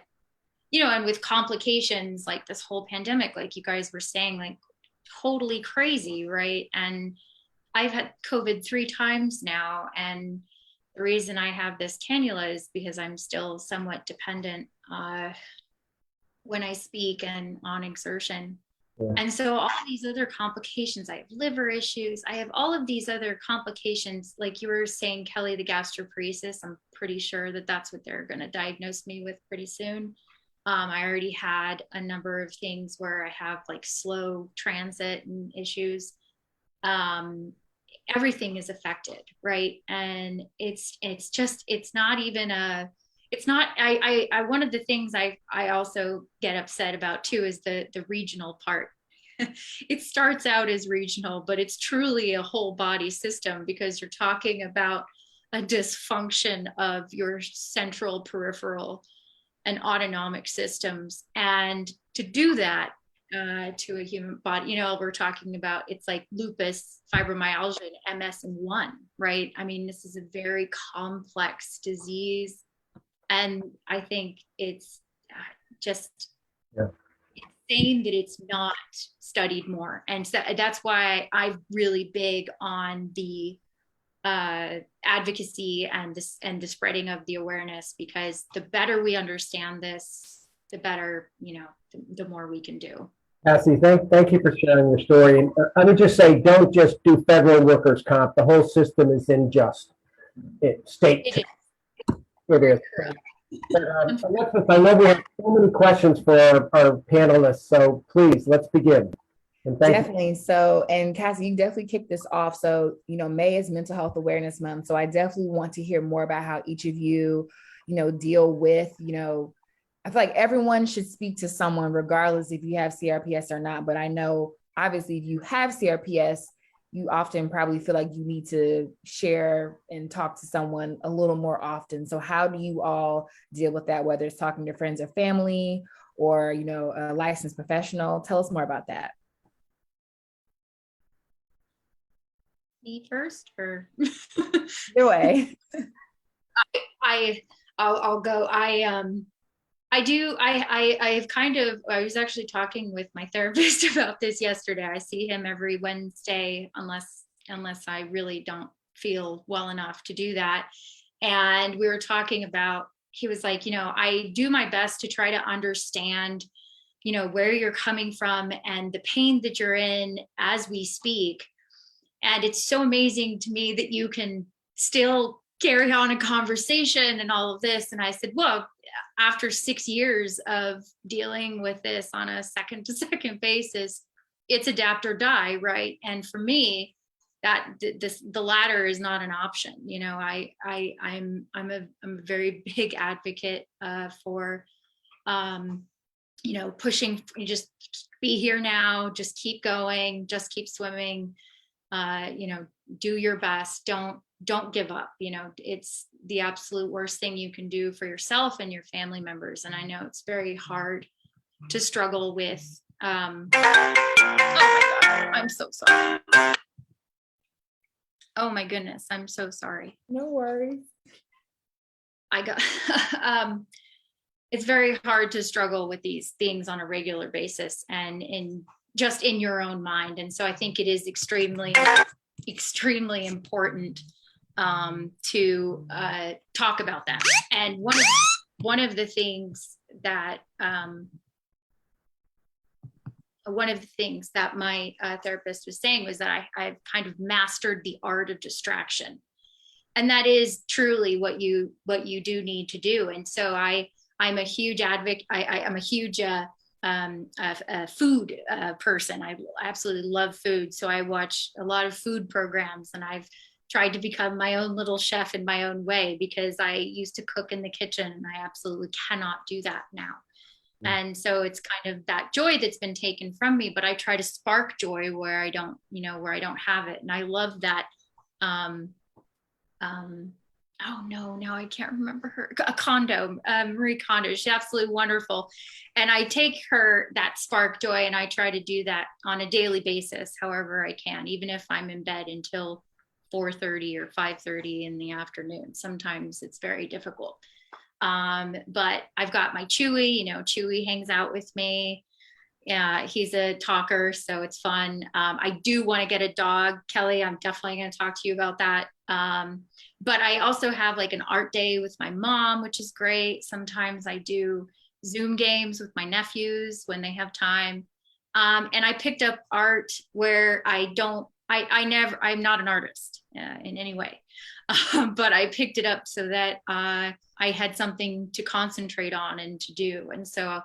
you know, and with complications like this whole pandemic, like you guys were saying, like totally crazy, right? And I've had COVID 3 times now, and the reason I have this cannula is because I'm still somewhat dependent when I speak and on exertion. Yeah. And so all these other complications, I have liver issues, I have all of these other complications, like you were saying, Kelly, the gastroparesis, I'm pretty sure that that's what they're going to diagnose me with pretty soon. I already had a number of things where I have like slow transit and issues. Everything is affected, right? And it's not even it's not, one of the things I also get upset about too is the regional part. It starts out as regional, but it's truly a whole body system, because you're talking about a dysfunction of your central, peripheral, and autonomic systems. And to do that to a human body, we're talking about, it's like lupus, fibromyalgia, and MS in one, right? I mean, this is a very complex disease. And I think it's just insane that it's not studied more. And so that's why I'm really big on the advocacy and the spreading of the awareness, because the better we understand this, the better, the more we can do. Cassie, thank you for sharing your story. And I would just say, don't just do federal workers' comp. The whole system is unjust. State. It is. But, Alexis, I know we have so many questions for our panelists, so please, let's begin. And thank Definitely. you. So, and Cassie, you definitely kicked this off. So, May is Mental Health Awareness Month. So I definitely want to hear more about how each of you, deal with, I feel like everyone should speak to someone regardless if you have CRPS or not. But I know, obviously, if you have CRPS, you often probably feel like you need to share and talk to someone a little more often. So how do you all deal with that, whether it's talking to friends or family or, a licensed professional? Tell us more about that. Me first, or Either way. I'll go. I was actually talking with my therapist about this yesterday. I see him every Wednesday, unless I really don't feel well enough to do that. And we were talking about, he was like, I do my best to try to understand, where you're coming from and the pain that you're in as we speak. And it's so amazing to me that you can still carry on a conversation and all of this. And I said, well, after 6 years of dealing with this on a second to second basis, it's adapt or die, right? And for me, the latter is not an option. I'm a very big advocate for pushing. You just be here now, just keep going, just keep swimming. Do your best. Don't give up. It's the absolute worst thing you can do for yourself and your family members. And I know it's very hard to struggle with. Oh my God, I'm so sorry. Oh my goodness, I'm so sorry. No worries. It's very hard to struggle with these things on a regular basis and just in your own mind. And so I think it is extremely important to talk about that. And one of the things that my therapist was saying was that I've kind of mastered the art of distraction, and that is truly what you do need to do. And so I'm a huge advocate. I'm a huge food person. I absolutely love food. So I watch a lot of food programs, and I've tried to become my own little chef in my own way, because I used to cook in the kitchen and I absolutely cannot do that now. And so it's kind of that joy that's been taken from me, but I try to spark joy where I don't have it. And I love that. Oh no, now I can't remember her. Marie Kondo. She's absolutely wonderful. And I take that spark joy, and I try to do that on a daily basis, however I can, even if I'm in bed until 4:30 or 5:30 in the afternoon. Sometimes it's very difficult. But I've got my Chewy, Chewy hangs out with me. He's a talker, so it's fun. I do want to get a dog, Kelly. I'm definitely going to talk to you about that. But I also have like an art day with my mom, which is great. Sometimes I do Zoom games with my nephews when they have time. And I picked up art where I'm not an artist in any way, but I picked it up so that I had something to concentrate on and to do. And so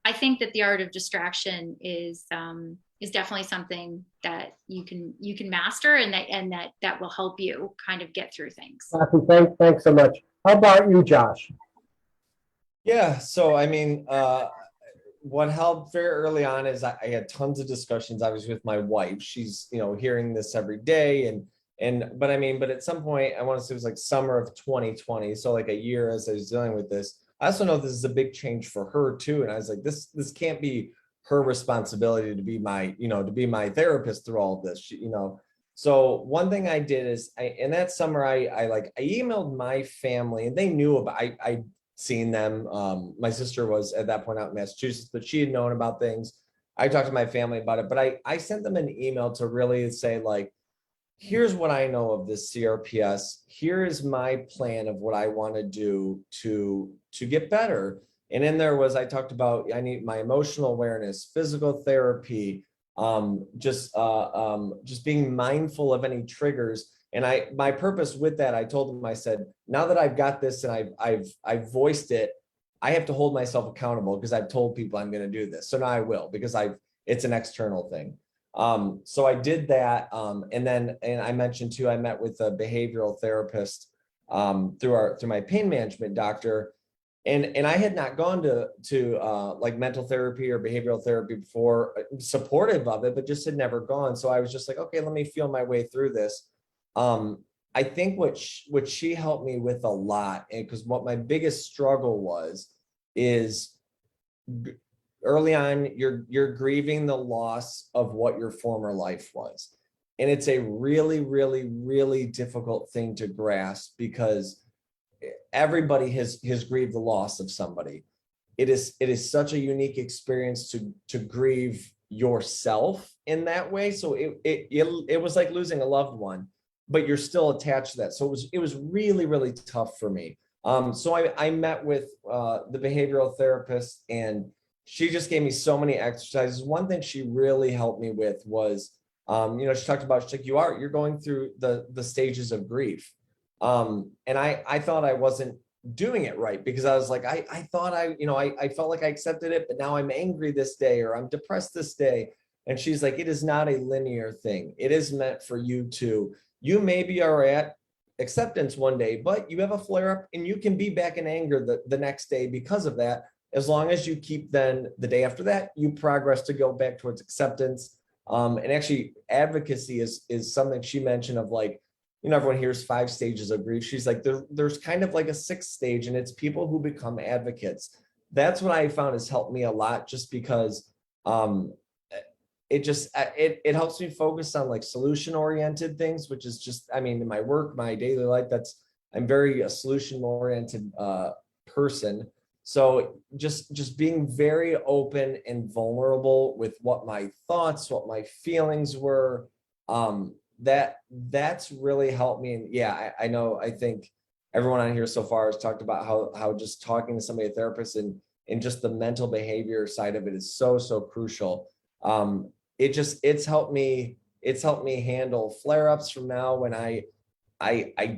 I think that the art of distraction is definitely something that you can master, and that will help you kind of get through things. Thanks so much. How about you, Josh? Yeah, so I mean, what helped very early on is I had tons of discussions. I was with my wife. She's, hearing this every day, but at some point, I want to say it was like summer of 2020, so like a year as I was dealing with this. I also know this is a big change for her too, and I was like, this can't be her responsibility to be my therapist through all of this, So one thing I did is in that summer, I emailed my family, and they knew about, I seen them. My sister was at that point out in Massachusetts, but she had known about things. I talked to my family about it, but I sent them an email to really say, like, here's what I know of this CRPS. Here is my plan of what I want to do to get better. And in there was, I talked about, I need my emotional awareness, physical therapy, just being mindful of any triggers. And my purpose with that, I told them, I said, now that I've got this and I've voiced it, I have to hold myself accountable because I've told people I'm going to do this. So now I will, because it's an external thing. So I did that. And I mentioned too, I met with a behavioral therapist through my pain management doctor. And I had not gone to like mental therapy or behavioral therapy before, supportive of it, but just had never gone. So I was just like, okay, let me feel my way through this. I think what she helped me with a lot, and because what my biggest struggle is early on, you're grieving the loss of what your former life was. And it's a really, really, really difficult thing to grasp, because everybody has grieved the loss of somebody. It is such a unique experience to grieve yourself in that way. So it was like losing a loved one, but you're still attached to that. So it was really, really tough for me. So I met with the behavioral therapist, and she just gave me so many exercises. One thing she really helped me with was, she talked about, she's like, you're going through the stages of grief. And I thought I wasn't doing it right, because I was like, I thought I felt like I accepted it, but now I'm angry this day, or I'm depressed this day. And she's like, it is not a linear thing. It is meant for you maybe are at acceptance one day, but you have a flare up and you can be back in anger the next day because of that. As long as you keep, then the day after that, you progress to go back towards acceptance. And actually advocacy is something she mentioned of, like, everyone hears 5 stages of grief. She's like, there's kind of like a 6th stage, and it's people who become advocates. That's what I found has helped me a lot, just because it helps me focus on like solution oriented things, which is just, in my work, my daily life, I'm very a solution oriented person. So just being very open and vulnerable with what my thoughts, what my feelings were, that's really helped me. And yeah, I think everyone on here so far has talked about how just talking to somebody, a therapist, and just the mental behavior side of it is so crucial. It's helped me handle flare-ups from now, when I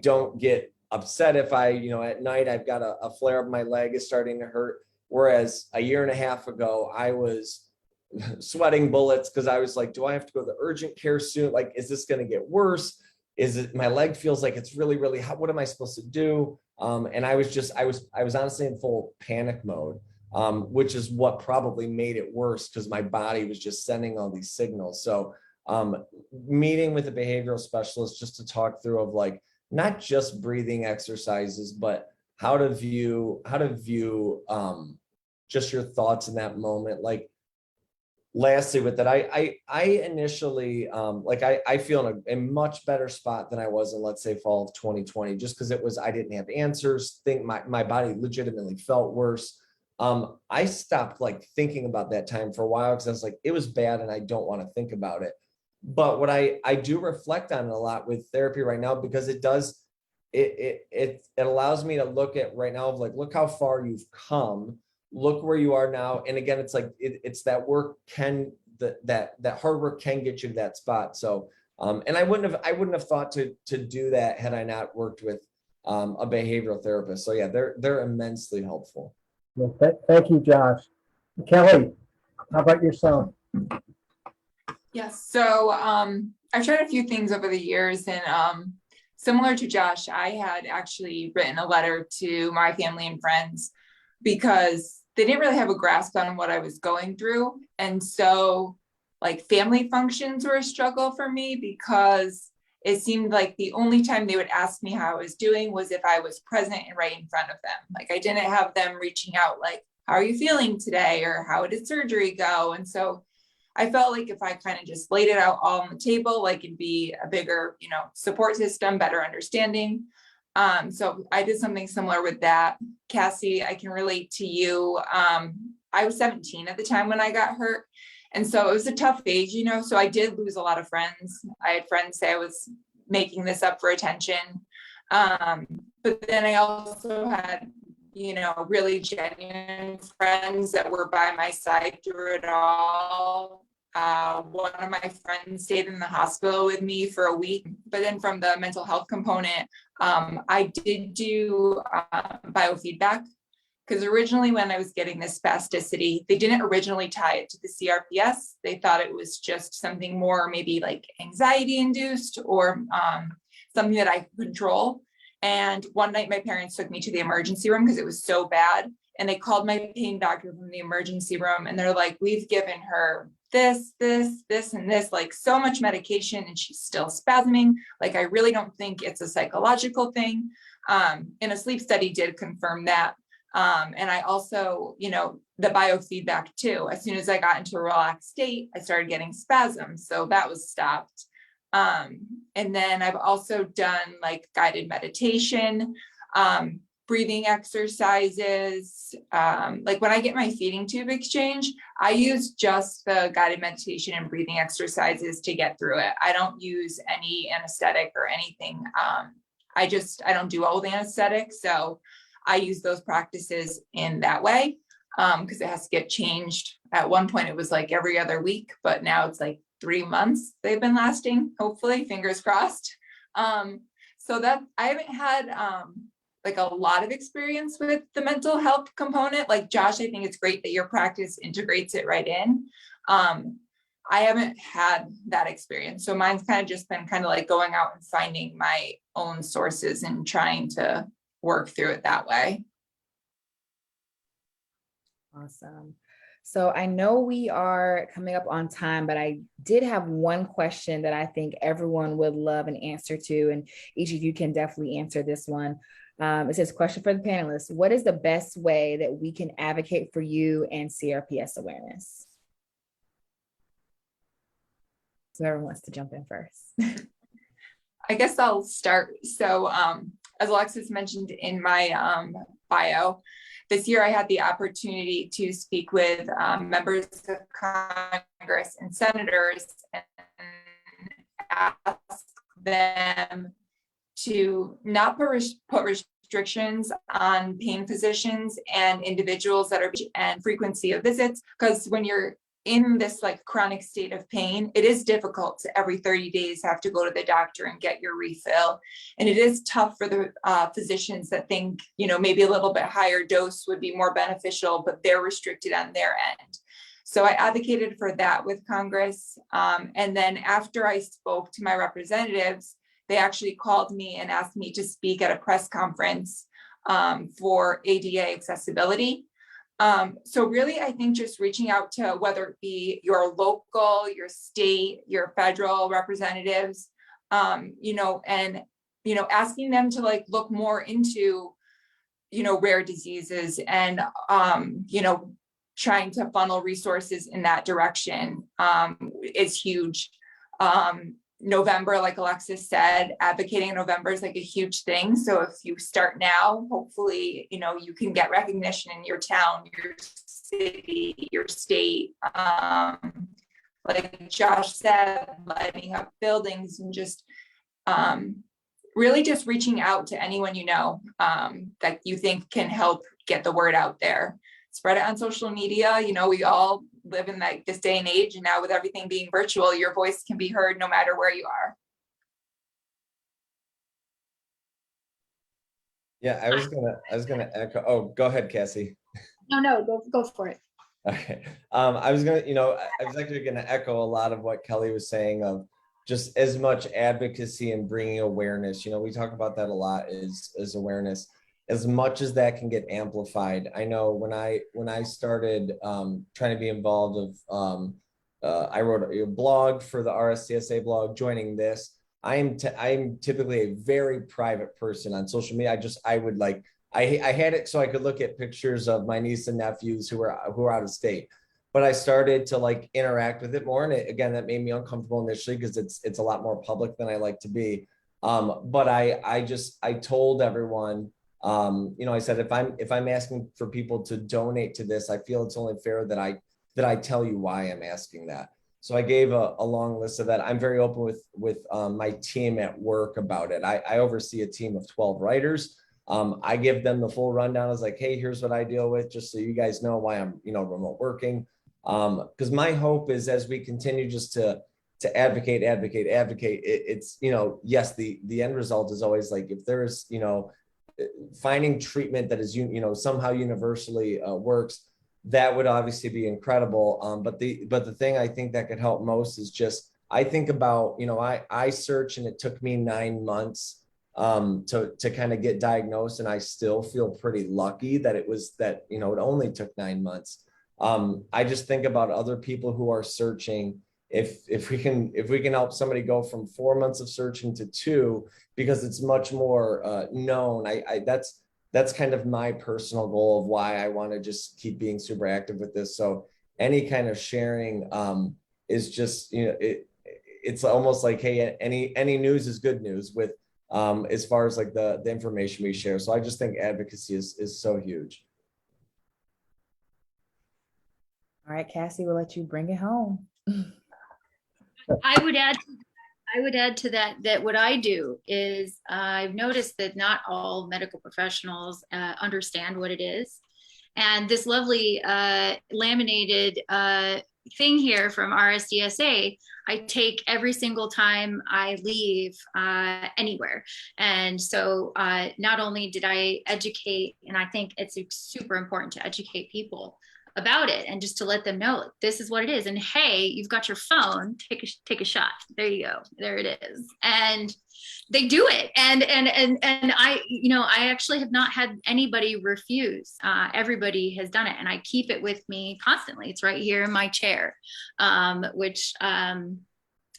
don't get upset if at night I've got a flare up, my leg is starting to hurt. Whereas a year and a half ago, I was sweating bullets because I was like, do I have to go to the urgent care soon? Like, is this going to get worse? My leg feels like it's really, really hot. What am I supposed to do? And I was honestly in full panic mode, which is what probably made it worse, because my body was just sending all these signals. So meeting with a behavioral specialist just to talk through of, like, not just breathing exercises, but how to view just your thoughts in that moment. Like, lastly with that, I initially, I feel in a much better spot than I was in, let's say, fall of 2020, just because I didn't have answers. My body legitimately felt worse. I stopped like thinking about that time for a while because I was like, it was bad and I don't want to think about it. But what I do reflect on it a lot with therapy right now, because it does, it allows me to look at right now of like, look how far you've come, look where you are now. And again, it's like, it's that work that hard work can get you to that spot. So, and I wouldn't have thought to do that had I not worked with a behavioral therapist. So yeah, they're immensely helpful. Well, thank you, Josh. Kelly, how about yourself? Yes, so I've tried a few things over the years, and similar to Josh, I had actually written a letter to my family and friends because they didn't really have a grasp on what I was going through. And so like family functions were a struggle for me because it seemed like the only time they would ask me how I was doing was if I was present and right in front of them. Like I didn't have them reaching out like, how are you feeling today? Or how did surgery go? And so I felt like if I kind of just laid it out all on the table, like it'd be a bigger, support system, better understanding. So I did something similar with that. Cassie, I can relate to you. I was 17 at the time when I got hurt. And so it was a tough age, so I did lose a lot of friends. I had friends say I was making this up for attention. But then I also had, really genuine friends that were by my side through it all. One of my friends stayed in the hospital with me for a week, but then from the mental health component, I did do biofeedback. Because originally when I was getting this spasticity, they didn't originally tie it to the CRPS. They thought it was just something more maybe like anxiety induced or something that I could control. And one night my parents took me to the emergency room because it was so bad. And they called my pain doctor from the emergency room and they're like, we've given her this, and this, like so much medication and she's still spasming. Like, I really don't think it's a psychological thing. And a sleep study did confirm that. And I also, the biofeedback too, as soon as I got into a relaxed state, I started getting spasms. So that was stopped. And then I've also done like guided meditation, breathing exercises. Like when I get my feeding tube exchange, I use just the guided meditation and breathing exercises to get through it. I don't use any anesthetic or anything. I don't do old anesthetic. So I use those practices in that way because it has to get changed. At one point it was like every other week, but now it's like 3 months they've been lasting, hopefully, fingers crossed. So that I haven't had like a lot of experience with the mental health component. Like Josh, I think it's great that your practice integrates it right in. I haven't had that experience. So mine's kind of just been kind of like going out and finding my own sources and trying to work through it that way. Awesome. So I know we are coming up on time, but I did have one question that I think everyone would love an answer to, and each of you can definitely answer this one. It says, question for the panelists: what is the best way that we can advocate for you and CRPS awareness? So whoever wants to jump in first. I guess I'll start. So as Alexis mentioned in my bio, this year I had the opportunity to speak with members of Congress and senators and ask them to not put restrictions on pain physicians and individuals that are and frequency of visits, because when you're in this like chronic state of pain, it is difficult to every 30 days have to go to the doctor and get your refill. And it is tough for the physicians that think, maybe a little bit higher dose would be more beneficial, but they're restricted on their end. So I advocated for that with Congress. And then after I spoke to my representatives, they actually called me and asked me to speak at a press conference for ADA accessibility. So really, I think just reaching out to whether it be your local, your state, your federal representatives, and, asking them to like look more into, rare diseases and, trying to funnel resources in that direction is huge. November, like Alexis said, advocating in November is like a huge thing. So if you start now, hopefully, you know, you can get recognition in your town, your city, your state. Like Josh said, lighting up buildings and just really just reaching out to anyone you know that you think can help get the word out there. Spread it on social media. You know, we all live in like this day and age, and now with everything being virtual, your voice can be heard no matter where you are. Yeah, I was gonna echo. Oh, go ahead, Cassie. No, go for it. Okay. I was actually gonna echo a lot of what Kelly was saying of just as much advocacy and bringing awareness. You know, we talk about that a lot is awareness. As much as that can get amplified. I know when I started trying to be involved I wrote a blog for the RSDSA blog, joining this. I'm typically a very private person on social media. I had it so I could look at pictures of my niece and nephews who are out of state, but I started to like interact with it more. And again, that made me uncomfortable initially because it's a lot more public than I like to be. But I told everyone, you know, I said, if I'm asking for people to donate to this, I feel it's only fair that I tell you why I'm asking that. So I gave a long list of that. I'm very open with my team at work about it. I oversee a team of 12 writers. I give them the full rundown. I was like, hey, here's what I deal with, just so you guys know why I'm, you know, remote working. Because my hope is as we continue just to advocate, it's, you know, yes, the end result is always like, if there's, you know, finding treatment that is, you know, somehow universally works, that would obviously be incredible. But the thing I think that could help most is just, I think about, you know, I search and it took me 9 months to kind of get diagnosed, and I still feel pretty lucky that you know, it only took 9 months. I just think about other people who are searching. If we can help somebody go from 4 months of searching to 2, because it's much more known. That's kind of my personal goal of why I want to just keep being super active with this. So any kind of sharing is just, you know, it's almost like, hey, any news is good news with as far as like the information we share. So I just think advocacy is so huge. All right, Cassie, we'll let you bring it home. I would add to that what I do is I've noticed that not all medical professionals understand what it is. And this lovely laminated thing here from RSDSA, I take every single time I leave anywhere. And so not only did I educate, and I think it's super important to educate people about it and just to let them know this is what it is, and hey, you've got your phone, take a shot, there you go, there it is. And they do it, and I, you know, I actually have not had anybody refuse. Everybody has done it, and I keep it with me constantly. It's right here in my chair, which I'm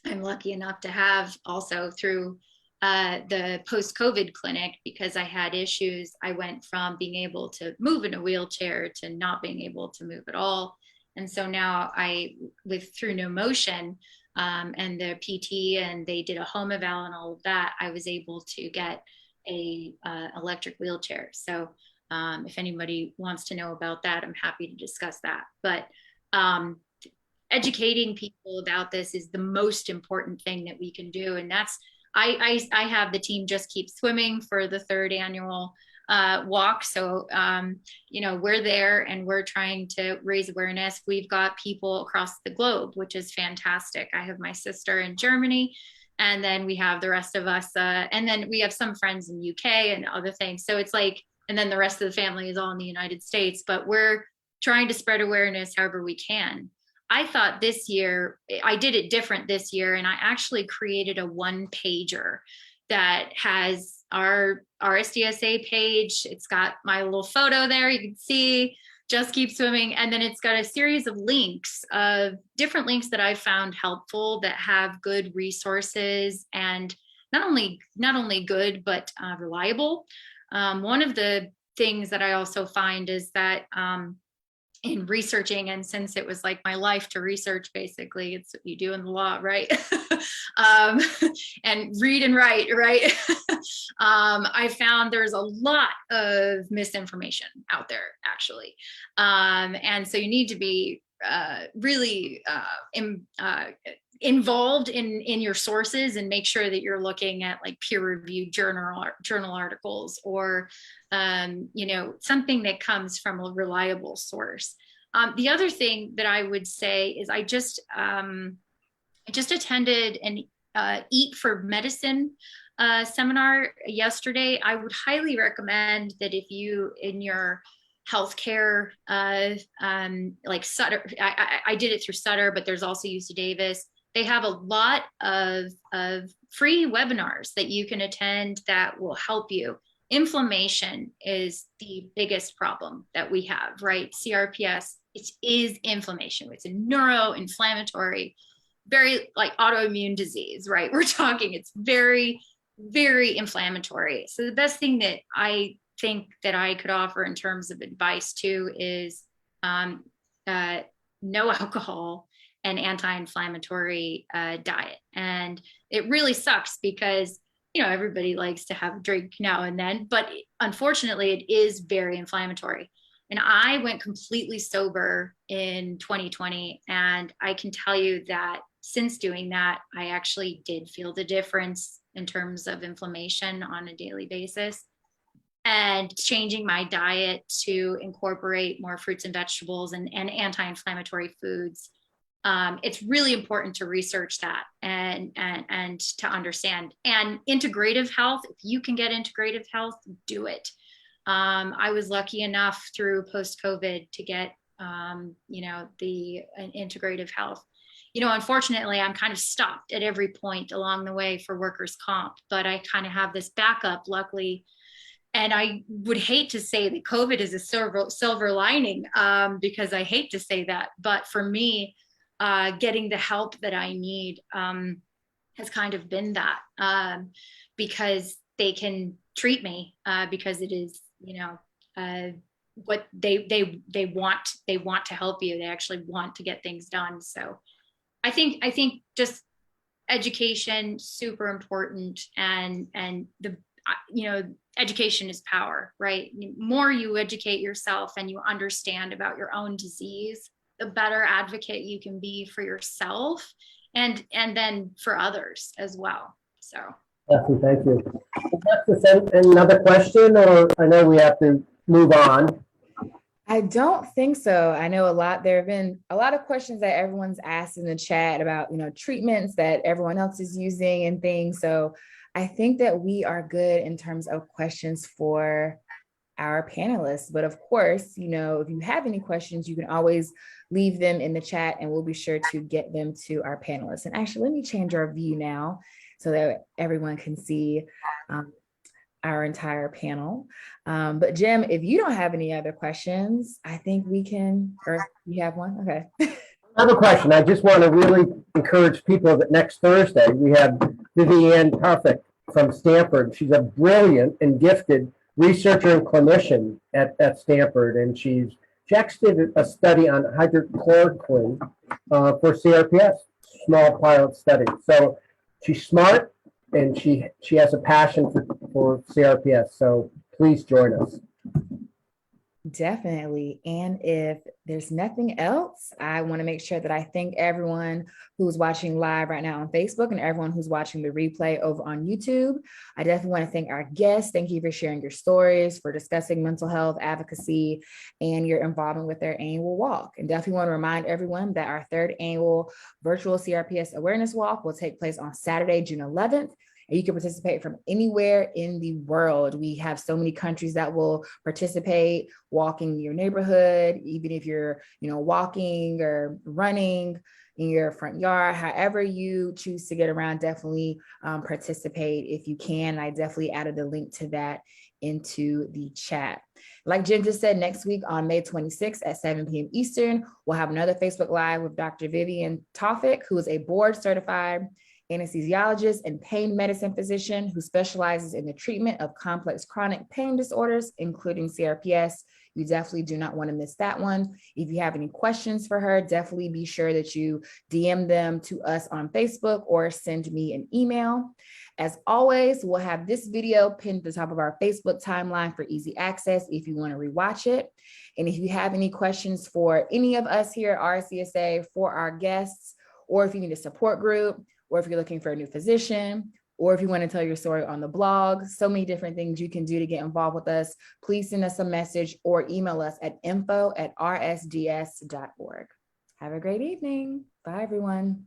lucky enough to have also through the post-COVID clinic, because I had issues. I went from being able to move in a wheelchair to not being able to move at all. And so now through No Motion and the PT, and they did a home eval and all of that, I was able to get a electric wheelchair. So if anybody wants to know about that, I'm happy to discuss that. But educating people about this is the most important thing that we can do. And that's, I have the team Just Keep Swimming for the 3rd annual walk. So, you know, we're there and we're trying to raise awareness. We've got people across the globe, which is fantastic. I have my sister in Germany, and then we have the rest of us. And then we have some friends in UK and other things. So it's like, and then the rest of the family is all in the United States, but we're trying to spread awareness however we can. I thought this year, I did it different this year, and I actually created a 1-pager that has our RSDSA page. It's got my little photo there. You can see Just Keep Swimming. And then it's got a series of links, of different links that I found helpful, that have good resources, and not only good, but reliable. One of the things that I also find is that in researching, and since it was like my life to research, basically, it's what you do in the law, right? And read and write, right? I found there's a lot of misinformation out there, actually. And so you need to be really involved in your sources and make sure that you're looking at like peer-reviewed journal articles, or you know, something that comes from a reliable source. The other thing that I would say is I just attended an Eat for Medicine seminar yesterday. I would highly recommend that if you in your healthcare, like Sutter, I did it through Sutter, but there's also UC Davis. They have a lot of free webinars that you can attend that will help you. Inflammation is the biggest problem that we have, right? CRPS, it is inflammation. It's a neuroinflammatory, very like autoimmune disease, right? We're talking, it's very, very inflammatory. So the best thing that I think that I could offer in terms of advice too is no alcohol and anti-inflammatory diet. And it really sucks because, you know, everybody likes to have a drink now and then, but unfortunately it is very inflammatory. And I went completely sober in 2020. And I can tell you that since doing that, I actually did feel the difference in terms of inflammation on a daily basis. And changing my diet to incorporate more fruits and vegetables and anti-inflammatory foods. It's really important to research that and to understand. And integrative health, if you can get integrative health, do it. I was lucky enough through post-COVID to get, you know, the integrative health. You know, unfortunately, I'm kind of stopped at every point along the way for workers' comp, but I kind of have this backup, luckily. And I would hate to say that COVID is a silver lining, because I hate to say that. But for me, getting the help that I need has kind of been that, because they can treat me, because it is, you know, what they want to help you. They actually want to get things done. So I think just education, super important, and the, you know, education is power, right? The more you educate yourself and you understand about your own disease, the better advocate you can be for yourself and then for others as well. So Thank you. Another question, or I know we have to move on. I don't think so. I know there have been a lot of questions that everyone's asked in the chat about, you know, treatments that everyone else is using and things. So I think that we are good in terms of questions for our panelists. But of course, you know, if you have any questions, you can always leave them in the chat and we'll be sure to get them to our panelists. And actually, let me change our view now so that everyone can see our entire panel. But Jim, if you don't have any other questions, I think we can, or you have one? Okay. I have a question. I just want to really encourage people that next Thursday, we have Viviane Tufik from Stanford. She's a brilliant and gifted researcher and clinician at Stanford, and she actually did a study on hydrochloroquine for CRPS, small pilot study. So she's smart, and she has a passion for CRPS. So please join us. Definitely. And if there's nothing else, I want to make sure that I thank everyone who's watching live right now on Facebook and everyone who's watching the replay over on YouTube. I definitely want to thank our guests. Thank you for sharing your stories, for discussing mental health advocacy, and your involvement with their annual walk. And definitely want to remind everyone that our third annual virtual CRPS awareness walk will take place on Saturday, June 11th. And you can participate from anywhere in the world. We have so many countries that will participate, walking your neighborhood, even if you're, you know, walking or running in your front yard, however you choose to get around, definitely participate if you can. I definitely added a link to that into the chat. Like Jim just said, next week on May 26th at 7 p.m. Eastern, we'll have another Facebook Live with Dr. Viviane Tufik, who is a board certified anesthesiologist and pain medicine physician who specializes in the treatment of complex chronic pain disorders, including CRPS, You definitely do not want to miss that one. If you have any questions for her, definitely be sure that you DM them to us on Facebook or send me an email. As always, we'll have this video pinned at the top of our Facebook timeline for easy access if you want to rewatch it. And if you have any questions for any of us here at RSDSA, for our guests, or if you need a support group, or if you're looking for a new physician, or if you want to tell your story on the blog, so many different things you can do to get involved with us, please send us a message or email us at info@rsds.org. Have a great evening. Bye, everyone.